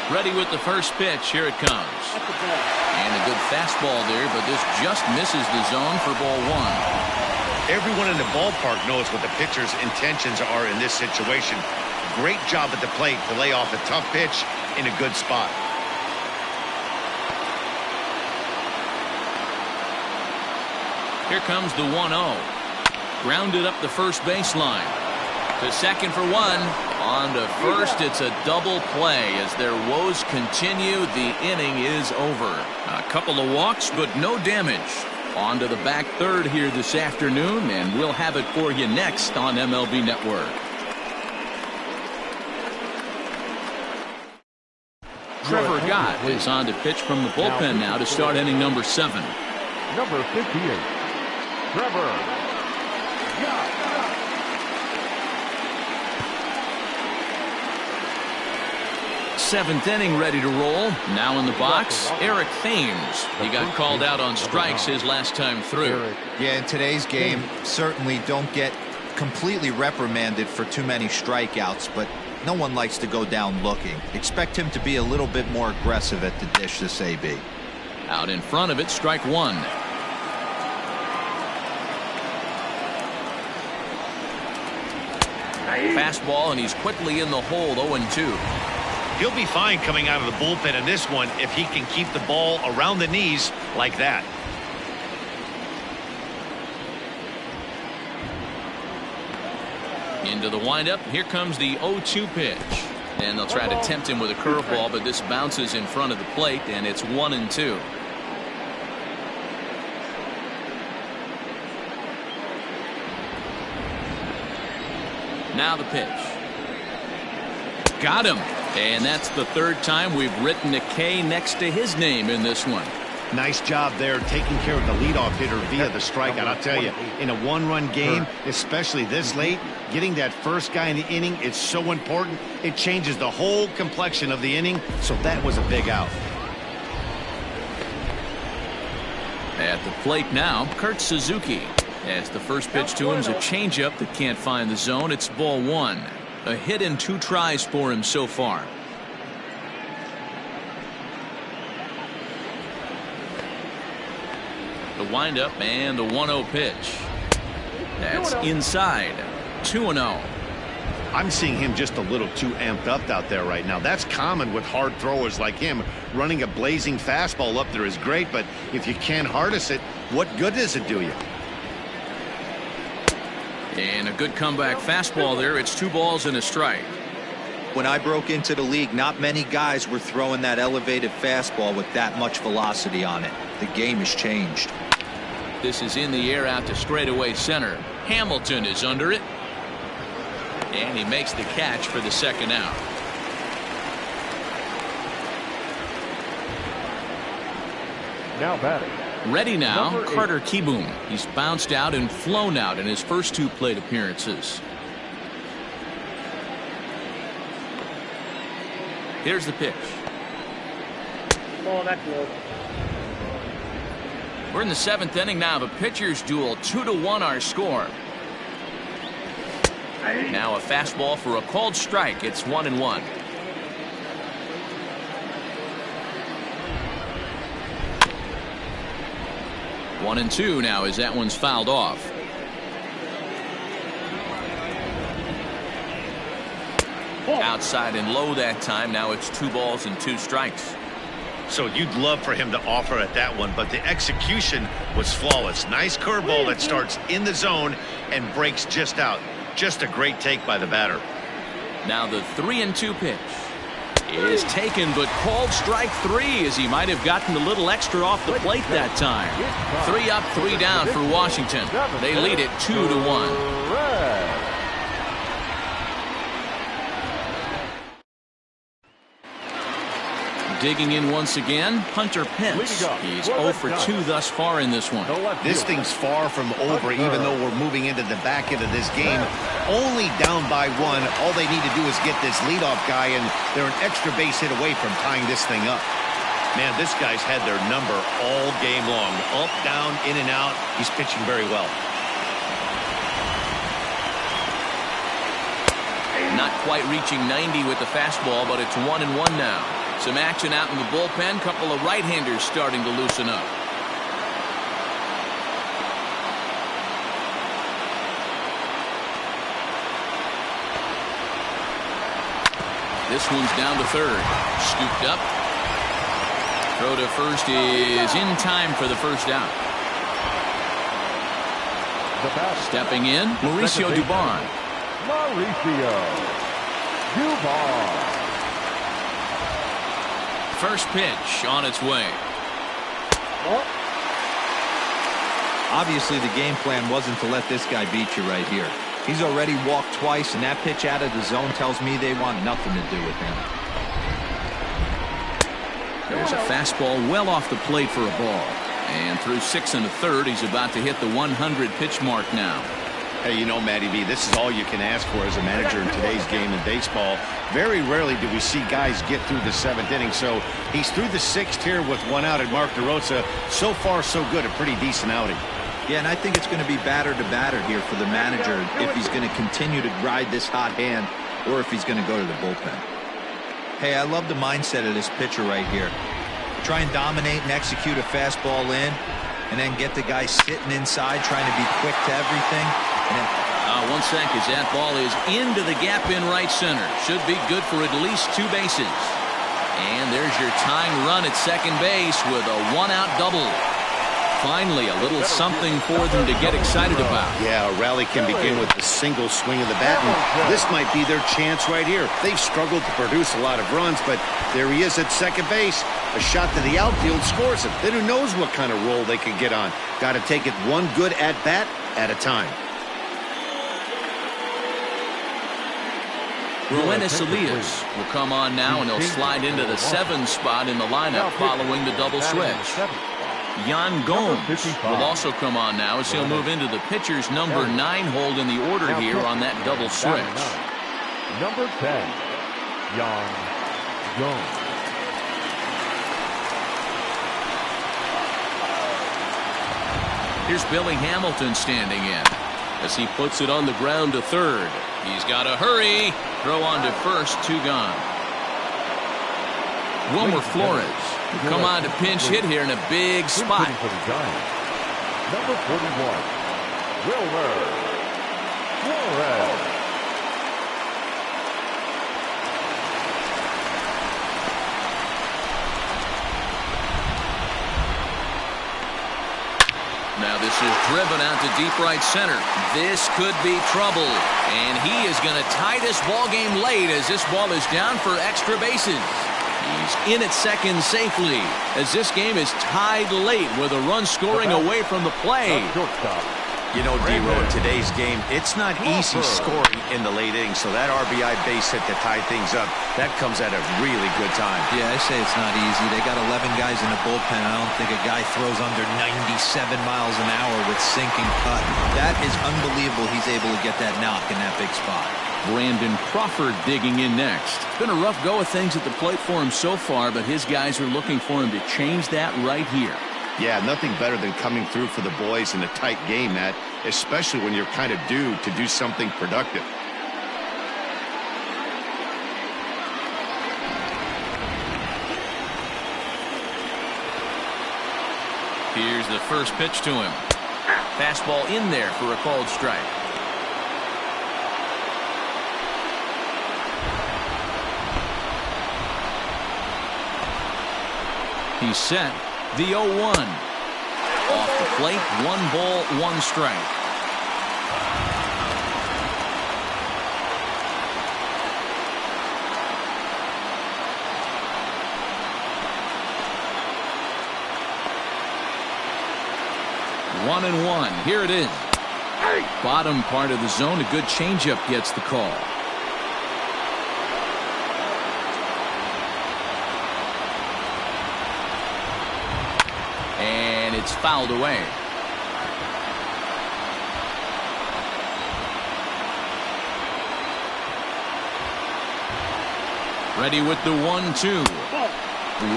Ready with the first pitch. Here it comes. And a good fastball there, but this just misses the zone for ball 1. Everyone in the ballpark knows what the pitcher's intentions are in this situation. Great job at the plate to lay off a tough pitch in a good spot. Here comes the 1-0. Grounded up the first baseline. To second for 1. On to first, it's a double play. As their woes continue, the inning is over. A couple of walks, but no damage. On to the back third here this afternoon, and we'll have it for you next on MLB Network. Trevor Gott is on to pitch from the bullpen now to start inning number 7. Number 58, Trevor Gott. 7th inning ready to roll. Now in the box, Eric Thames. He got called out on strikes his last time through. Yeah, in today's game, certainly don't get completely reprimanded for too many strikeouts, but no one likes to go down looking. Expect him to be a little bit more aggressive at the dish this AB. Out in front of it, strike one. Fastball, and he's quickly in the hole, 0-2. He'll be fine coming out of the bullpen in this one if he can keep the ball around the knees like that. Into the windup. Here comes the 0-2 pitch. And they'll try to tempt him with a curveball, but this bounces in front of the plate, and it's 1-2. Now the pitch. Got him. And that's the third time we've written a K next to his name in this one. Nice job there taking care of the leadoff hitter via the strikeout. I'll tell you, in a one-run game, especially this late, getting that first guy in the inning, it's so important. It changes the whole complexion of the inning, so that was a big out. At the plate now, Kurt Suzuki. As the first pitch to him is a changeup that can't find the zone. It's ball one. A hit in 2 tries for him so far. The windup and the 1-0 pitch. That's inside. 2-0. I'm seeing him just a little too amped up out there right now. That's common with hard throwers like him. Running a blazing fastball up there is great, but if you can't harness it, what good does it do you? And a good comeback fastball there. It's 2 balls and a strike. When I broke into the league, not many guys were throwing that elevated fastball with that much velocity on it. The game has changed. This is in the air out to straightaway center. Hamilton is under it. And he makes the catch for the second out. Now batting. Ready now, Number 8. Carter Kieboom. He's bounced out and flown out in his first 2 plate appearances. Here's the pitch. Oh, that's low. We're in the 7th inning now of a pitcher's duel. 2-1 our score. Now a fastball for a called strike. It's 1-1. One and 2 now as that one's fouled off. Outside and low that time. Now it's 2 balls and 2 strikes. So you'd love for him to offer at that one, but the execution was flawless. Nice curveball that starts in the zone and breaks just out. Just a great take by the batter. Now the 3-2 pitch is taken, but called strike 3 as he might have gotten a little extra off the plate that time. 3 up, 3 down for Washington. They lead it 2-1. Digging in once again, Hunter Pence. He's 0 for 2 thus far in this one. This thing's far from over, even though we're moving into the back end of this game. Only down by 1. All they need to do is get this leadoff guy, and they're an extra base hit away from tying this thing up. Man, this guy's had their number all game long. Up, down, in and out. He's pitching very well. Not quite reaching 90 with the fastball, but it's 1-1 now. Some action out in the bullpen. Couple of right-handers starting to loosen up. This one's down to third. Scooped up. Throw to first is in time for the first out. Stepping in, Mauricio Dubon. First pitch on its way. Obviously, the game plan wasn't to let this guy beat you right here. He's already walked twice, and that pitch out of the zone tells me they want nothing to do with him. There's a fastball well off the plate for a ball. And through 6 1/3, he's about to hit the 100 pitch mark now. Hey, you know, Matty B, this is all you can ask for as a manager in today's game in baseball. Very rarely do we see guys get through the 7th inning. So he's through the 6th here with 1 out, and Mark DeRosa, so far so good, a pretty decent outing. Yeah, and I think it's going to be batter to batter here for the manager if he's going to continue to ride this hot hand or if he's going to go to the bullpen. Hey, I love the mindset of this pitcher right here. Try and dominate and execute a fastball in, and then get the guy sitting inside trying to be quick to everything. And then 1 sec as that ball is into the gap in right center. Should be good for at least 2 bases. And there's your tying run at second base with a 1-out double. Finally, a little something for them to get excited about. Yeah, a rally can begin with a single swing of the bat, and this might be their chance right here. They've struggled to produce a lot of runs, but there he is at second base. A shot to the outfield scores him. Then who knows what kind of roll they could get on. Got to take it one good at-bat at a time. Shroom-Souljah will come on now, and he'll slide into the 7th spot in the lineup following the double switch. Yan Gomes will also come on now as he'll move into the pitcher's number 9 hold in the order here on that double switch. Number 10, Yan Gomes. Here's Billy Hamilton standing in as he puts it on the ground to third. He's got to hurry. Throw on to first, 2 gone. Wilmer Flores will come on to pinch hit here in a big spot. Number 41, Wilmer Flores. Now this is driven out to deep right center. This could be trouble. And he is going to tie this ball game late as this ball is down for extra bases. He's in at second safely as this game is tied late with a run scoring away from the play. You know, D-Row, in today's game, it's not easy scoring in the late innings, so that RBI base hit to tie things up, that comes at a really good time. Yeah, I say it's not easy. They got 11 guys in the bullpen. I don't think a guy throws under 97 miles an hour with sinking cut. That is unbelievable he's able to get that knock in that big spot. Brandon Crawford digging in next. It's been a rough go of things at the plate for him so far, but his guys are looking for him to change that right here. Yeah, nothing better than coming through for the boys in a tight game, Matt, especially when you're kind of due to do something productive. Here's the first pitch to him. Fastball in there for a called strike. He's set. The 0-1. Off the plate, 1 ball, 1 strike. One and 1. Here it is. Bottom part of the zone. A good changeup gets the call. And it's fouled away. Ready with the 1-2.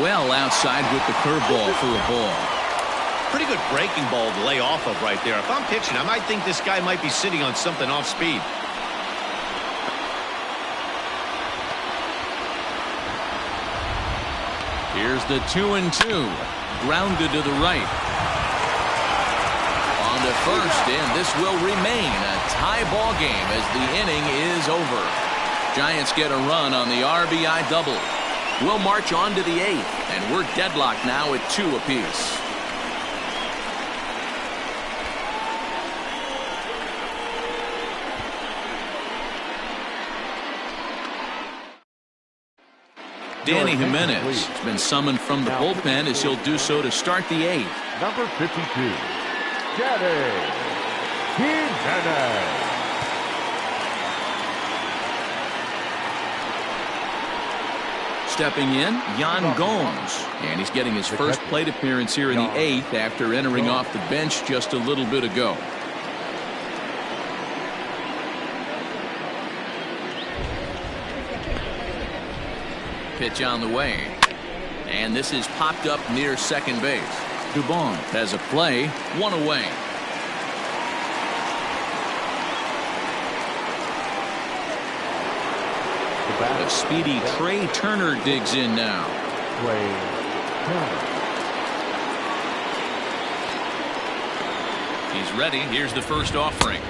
Well outside with the curveball for a ball. Pretty good breaking ball to lay off of right there. If I'm pitching, I might think this guy might be sitting on something off speed. Here's the 2-2. Grounded to the right. On to first, and this will remain a tie ball game as the inning is over. Giants get a run on the RBI double. We'll march on to the 8th, and we're deadlocked now at 2 apiece. Danny Jimenez has been summoned from the bullpen as he'll do so to start the 8th. Number 52, Danny Jimenez. Stepping in, Yan Gomes, and he's getting his first plate appearance here in the 8th after entering off the bench just a little bit ago. pitch on the way. And this is popped up near second base. Dubon has a play, one away. The speedy Trey Turner digs in now. He's ready. Here's the first offering.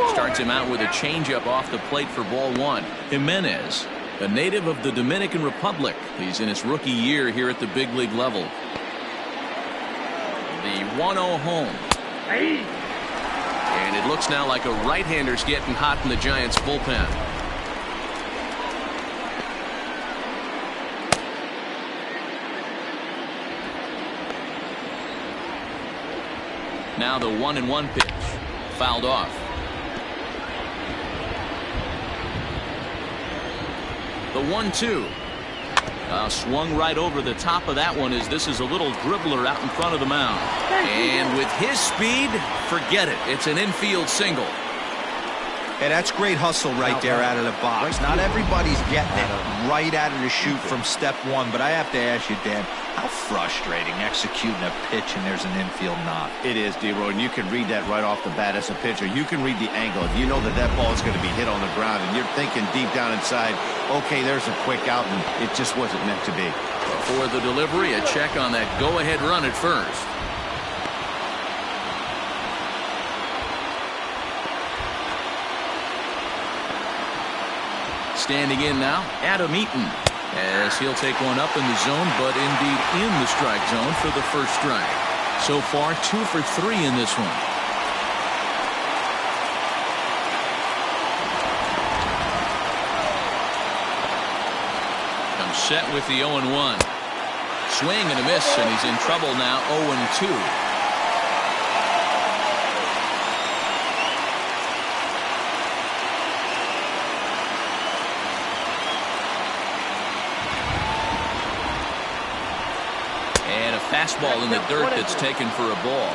Starts him out with a changeup off the plate for ball one. Jimenez, a native of the Dominican Republic. He's in his rookie year here at the big league level. The 1-0 home. And it looks now like a right-hander's getting hot in the Giants bullpen. Now the 1-1 pitch. Fouled off. The 1-2. Swung right over the top of that one as this is a little dribbler out in front of the mound. And with his speed, forget it. It's an infield single. Hey, that's great hustle right there out of the box. Not everybody's getting it right out of the chute from step one, but I have to ask you, Dan, how frustrating executing a pitch and there's an infield knock. It is, D-Roy, and you can read that right off the bat as a pitcher. You can read the angle. If you know that that ball is going to be hit on the ground and you're thinking deep down inside, okay, there's a quick out, and it just wasn't meant to be. Before the delivery, a check on that go-ahead run at first. Standing in now, Adam Eaton, as he'll take one up in the zone, but indeed in the strike zone for the first strike. So far, 2 for 3 in this one. Comes set with the 0-1. Swing and a miss, and he's in trouble now, 0-2. Fastball in the dirt that's taken for a ball.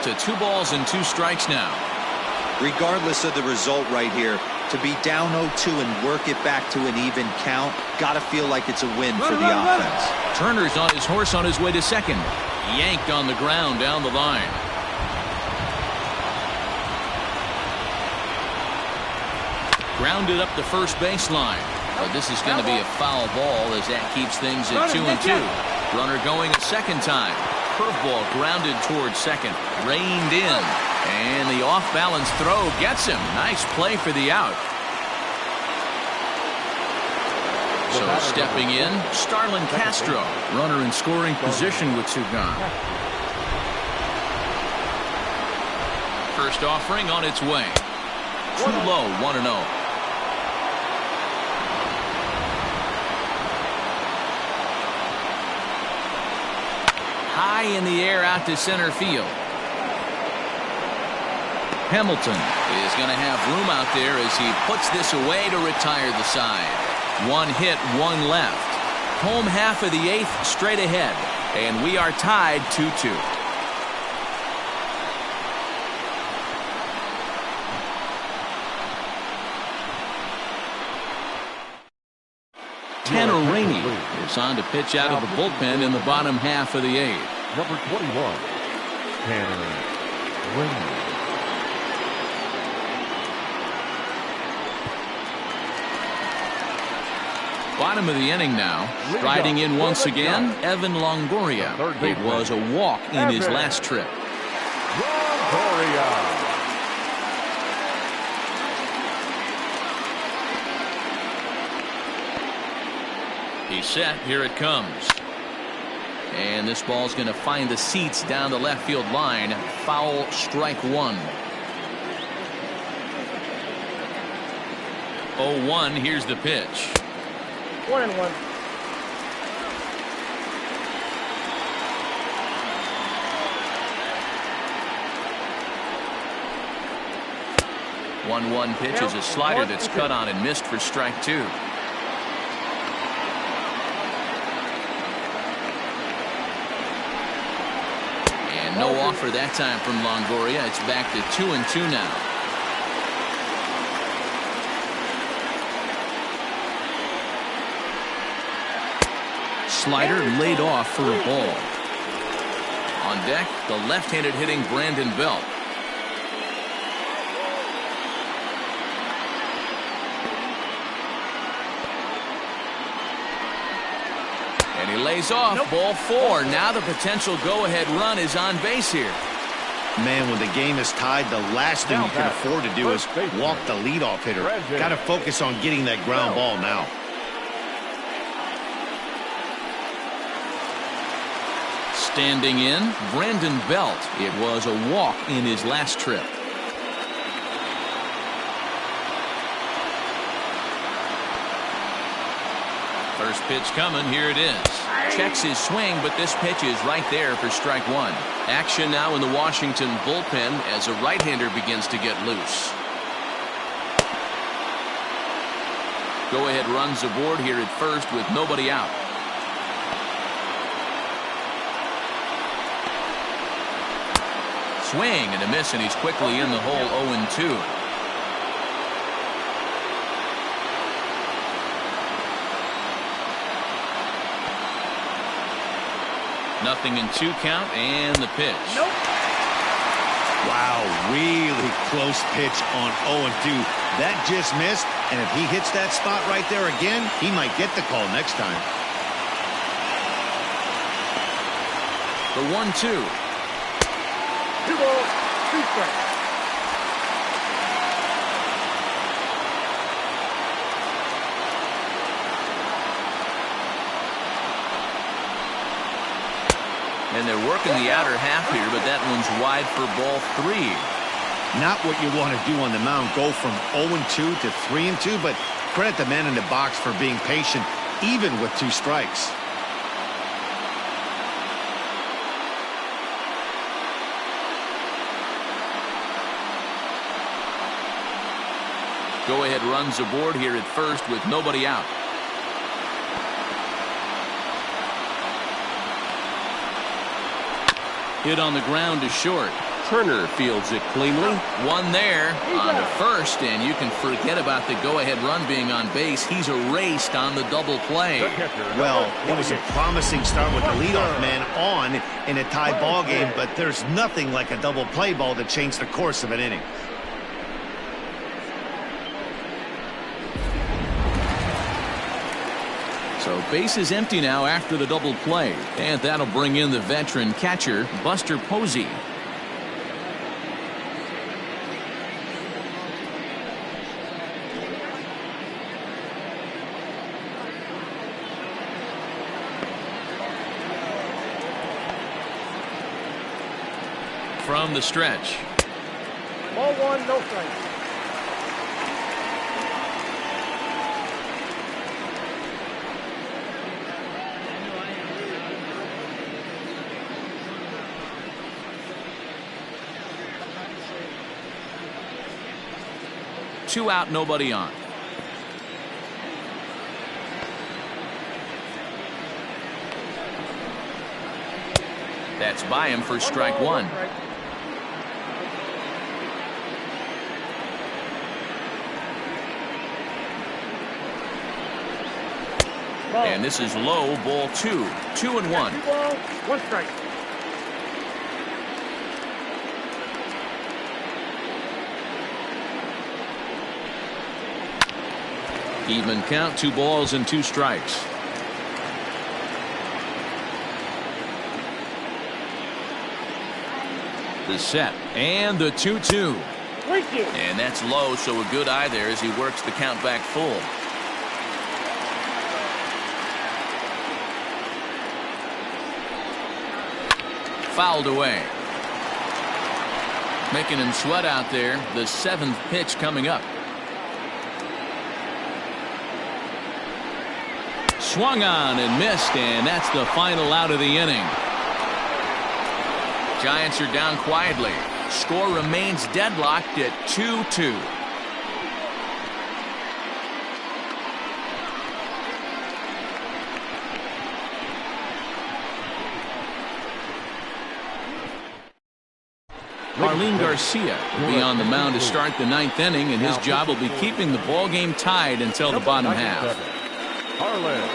To 2 balls and 2 strikes now. Regardless of the result right here, to be down 0-2 and work it back to an even count, got to feel like it's a win for the offense. Turner's on his horse on his way to second. Yanked on the ground down the line. Grounded up the first baseline. But this is going to be a foul ball as that keeps things at 2-2. Runner going a second time. Curveball grounded towards second. Reined in. And the off-balance throw gets him. Nice play for the out. So stepping in, Starlin Castro. Runner in scoring position with 2 gone. First offering on its way. Too low, 1-0. High in the air out to center field. Hamilton is going to have room out there as he puts this away to retire the side. 1 hit, 1 left. Home half of the 8th straight ahead. And we are tied 2-2. Tanner Rainey is on to pitch out of the bullpen in the bottom half of the 8th. Number 21, Tanner Rainey. Bottom of the inning now. Striding in once again, Evan Longoria. It was a walk in his last trip. Longoria. He's set. Here it comes. And this ball's going to find the seats down the left field line. Foul, strike 1. 0-1. Here's the pitch. 1-1. One pitch is a slider that's cut on and missed for strike 2. No offer that time from Longoria. It's back to 2-2 now. Slider laid off for a ball. On deck, the left-handed hitting Brandon Belt. And he lays off. Ball 4. Now the potential go-ahead run is on base here. Man, when the game is tied, the last thing you can afford to do is walk the leadoff hitter. Got to focus on getting that ground ball now. Standing in, Brandon Belt. It was a walk in his last trip. First pitch coming. Here it is. Checks his swing, but this pitch is right there for strike 1. Action now in the Washington bullpen as a right-hander begins to get loose. Go-ahead runs aboard here at first with nobody out. Swing and a miss, and he's quickly in the hole. 0-2. Nothing in 2 count, and the pitch. Wow, really close pitch on 0-2. That just missed, and if he hits that spot right there again, he might get the call next time. The 1-2. 2 balls, 2 strikes. And they're working the outer half here, but that one's wide for ball 3. Not what you want to do on the mound, go from 0-2 to 3-2, but credit the man in the box for being patient, even with 2 strikes. Go-ahead runs aboard here at first with nobody out. Hit on the ground to short. Turner fields it cleanly. One there on the first, and you can forget about the go-ahead run being on base. He's erased on the double play. Well, it was a promising start with the leadoff man on in a tie ball game, but there's nothing like a double play ball to change the course of an inning. So base is empty now after the double play, and that'll bring in the veteran catcher Buster Posey. From the stretch. Ball 1, no strikes. Two out, nobody on. That's by him for strike 1. And this is low, ball 2. 2-1. 2 balls, 1 strike. Even count, 2 balls and 2 strikes. The set and the 2-2. And that's low, so a good eye there as he works the count back full. Fouled away. Making him sweat out there. The 7th pitch coming up. Swung on and missed, and that's the final out of the inning. Giants are down quietly. Score remains deadlocked at 2-2. Arlene Garcia will be on the mound to start the 9th inning, and his job will be keeping the ball game tied until the bottom half. Arlene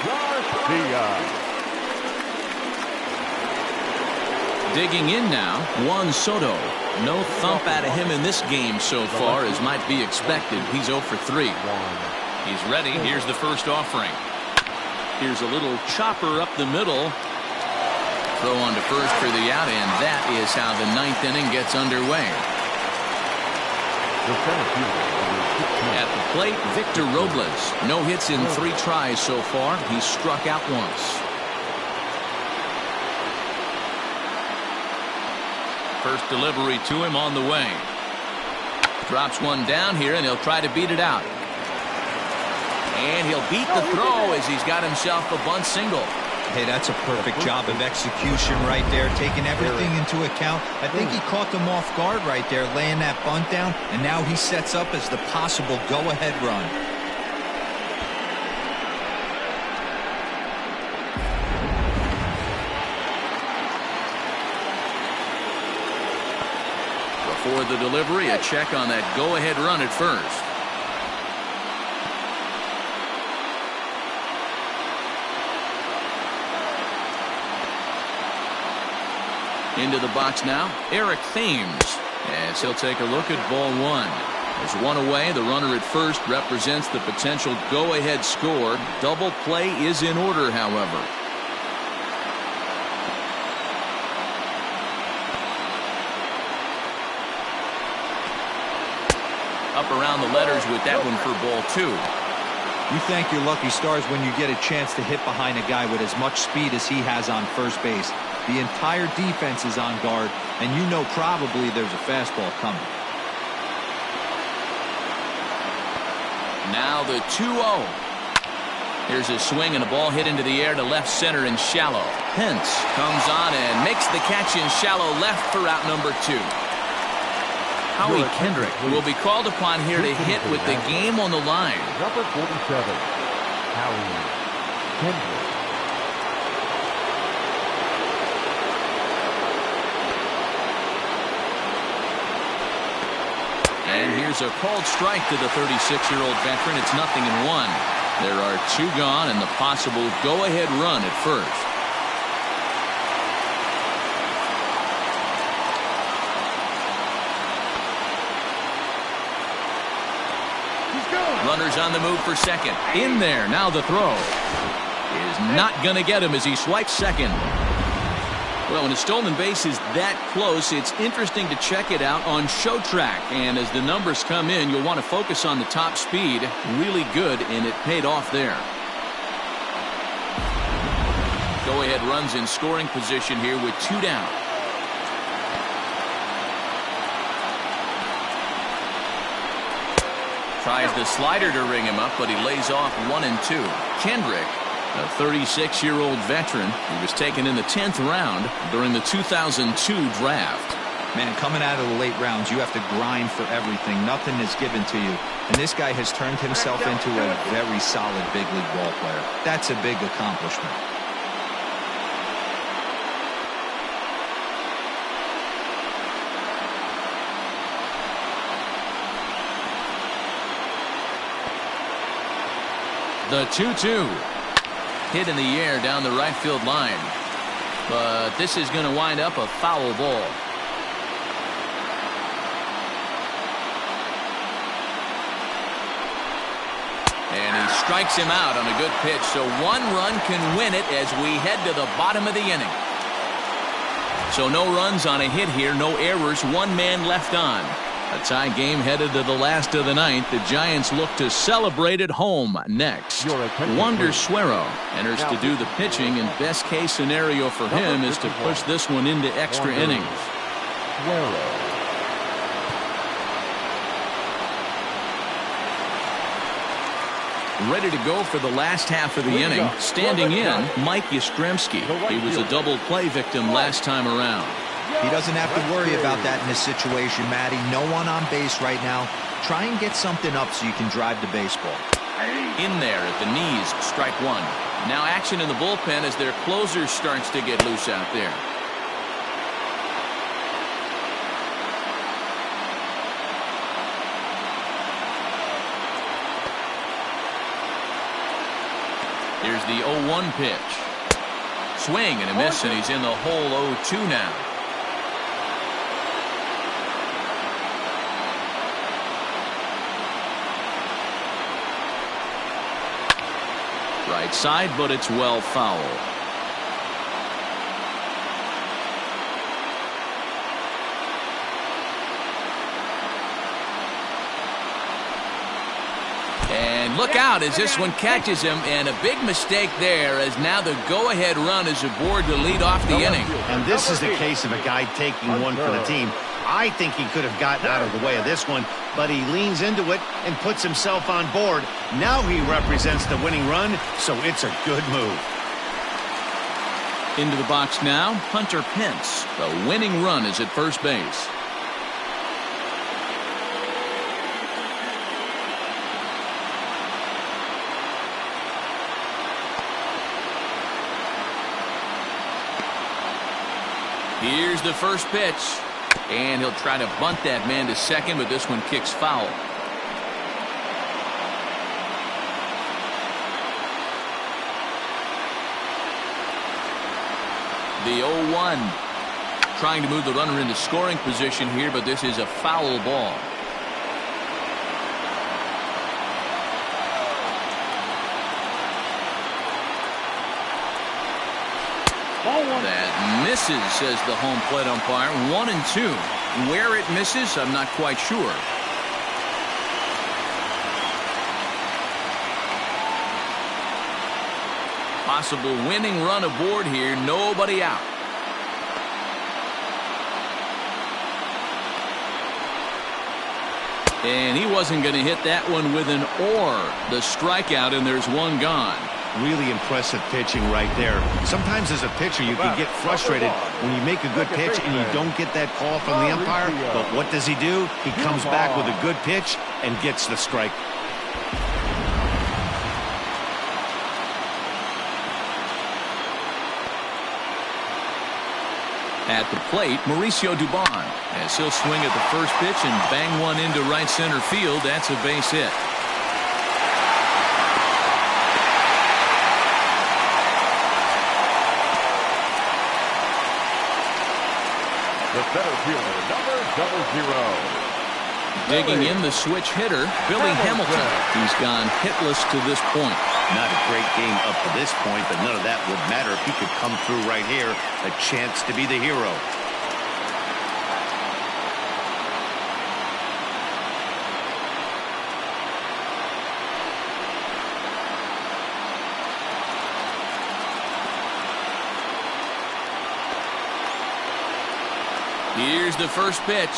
Garcia. Digging in now, Juan Soto. No thump out of him in this game so far, as might be expected. He's 0 for 3. He's ready. Here's the first offering. Here's a little chopper up the middle. Throw on to first for the out, and that is how the 9th inning gets underway. At the plate, Victor Robles. No hits in 3 tries so far. He's struck out once. First delivery to him on the way. Drops one down here, and he'll try to beat it out. And he'll beat the throw as he's got himself a bunt single. Hey, that's a perfect job of execution right there, taking everything into account. I think he caught them off guard right there, laying that bunt down, and now he sets up as the possible go-ahead run. Before the delivery, a check on that go-ahead run at first. Into the box now, Eric Thames, as he'll take a look at ball 1. There's one away. The runner at first represents the potential go-ahead score. Double play is in order, however. Up around the letters with that one for ball 2. You thank your lucky stars when you get a chance to hit behind a guy with as much speed as he has on first base. The entire defense is on guard, and you know probably there's a fastball coming. Now the 2-0. Here's a swing and a ball hit into the air to left center and shallow. Pence comes on and makes the catch in shallow left for out number 2. Howie Kendrick will be called upon here to hit with the game on the line. Number 47, Howie Kendrick. And here's a called strike to the 36-year-old veteran. It's 0-1. There are 2 gone and the possible go-ahead run at first. Runners on the move for second. In there. Now the throw is not going to get him as he swipes second. Well, when a stolen base is that close, it's interesting to check it out on Show Track. And as the numbers come in, you'll want to focus on the top speed. Really good, and it paid off there. Go-ahead runs in scoring position here with 2 down. Tries the slider to ring him up, but he lays off 1 and 2. Kendrick, a 36-year-old veteran, he was taken in the 10th round during the 2002 draft. Man, coming out of the late rounds, you have to grind for everything. Nothing is given to you. And this guy has turned himself into a very solid big league ball player. That's a big accomplishment. The 2-2. Hit in the air down the right field line. But this is going to wind up a foul ball. And he strikes him out on a good pitch. So 1 run can win it as we head to the bottom of the inning. So no runs on a hit here. No errors. 1 man left on. A tie game headed to the last of the 9th. The Giants look to celebrate at home next. Wander Suero enters to do the pitching, and best case scenario for him is to push this one into extra innings. Ready to go for the last half of the inning. Standing in, Mike Yastrzemski. He was a double play victim last time around. He doesn't have to worry about that in this situation, Matty. No one on base right now. Try and get something up so you can drive the baseball. In there at the knees, strike 1. Now action in the bullpen as their closer starts to get loose out there. Here's the 0-1 pitch. Swing and a miss, and he's in the hole 0-2 now. Right side, but it's well foul. And look out as this one catches him, and a big mistake there, as now the go-ahead run is aboard to lead off the inning. And this is the case of a guy taking one for the team. I think he could have gotten out of the way of this one, but he leans into it and puts himself on board. Now he represents the winning run, so it's a good move. Into the box now, Hunter Pence. The winning run is at first base. Here's the first pitch. And he'll try to bunt that man to second, but this one kicks foul. The 0-1. Trying to move the runner into scoring position here, but this is a foul ball. That misses, says the home plate umpire. 1-2. Where it misses, I'm not quite sure. Possible winning run aboard here. Nobody out. And he wasn't going to hit that one with an or. The strikeout, and there's one gone. Really impressive pitching right there. Sometimes as a pitcher you can get frustrated when you make a good pitch and you don't get that call from the umpire. But what does he do? He comes back with a good pitch and gets the strike. At the plate, Mauricio Dubon, as he'll swing at the first pitch and bang one into right center field. That's a base hit. The center fielder, number 00. Digging in the switch hitter, Billy Hamilton. He's gone hitless to this point. Not a great game up to this point, but none of that would matter if he could come through right here. A chance to be the hero. Here's the first pitch.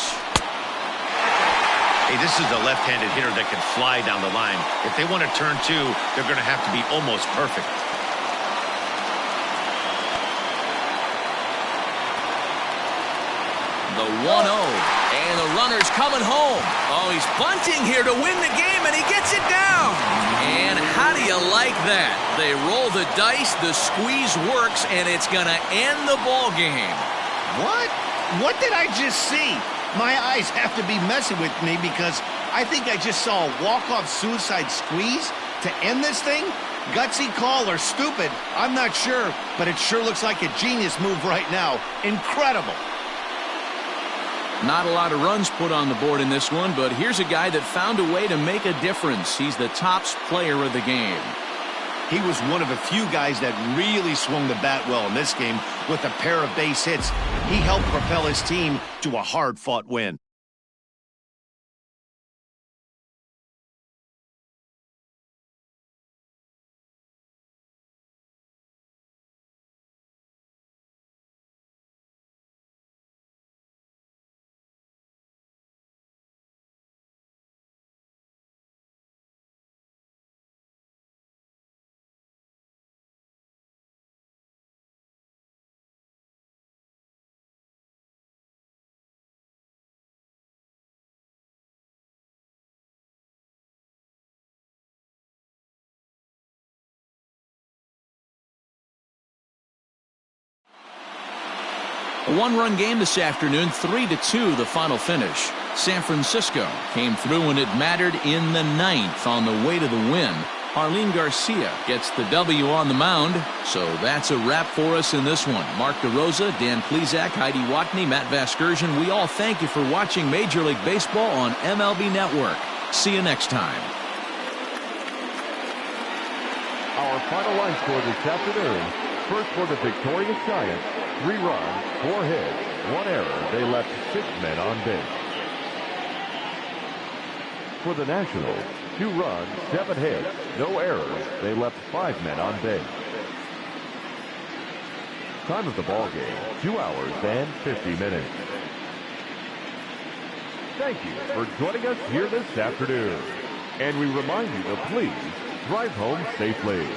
Hey, this is a left-handed hitter that can fly down the line. If they want to turn two, they're going to have to be almost perfect. The 1-0, and the runner's coming home. Oh, he's bunting here to win the game, and he gets it down. And how do you like that? They roll the dice, the squeeze works, and it's going to end the ball game. What? What did I just see? My eyes have to be messing with me because I think I just saw a walk-off suicide squeeze to end this thing. Gutsy call or stupid, I'm not sure, but it sure looks like a genius move right now. Incredible. Not a lot of runs put on the board in this one, but here's a guy that found a way to make a difference. He's the tops player of the game. He was one of a few guys that really swung the bat well in this game with a pair of base hits. He helped propel his team to a hard-fought win. A one-run game this afternoon, 3-2 the final finish. San Francisco came through when it mattered in the ninth on the way to the win. Arlene Garcia gets the W on the mound. So that's a wrap for us in this one. Mark DeRosa, Dan Plesac, Heidi Watney, Matt Vasgersian, we all thank you for watching Major League Baseball on MLB Network. See you next time. Our final line score this afternoon. First for the victorious Giants, 3 runs, 4 hits, 1 error. They left 6 men on base. For the Nationals, 2 runs, 7 hits, no errors. They left 5 men on base. Time of the ball game, 2 hours and 50 minutes. Thank you for joining us here this afternoon. And we remind you to please drive home safely.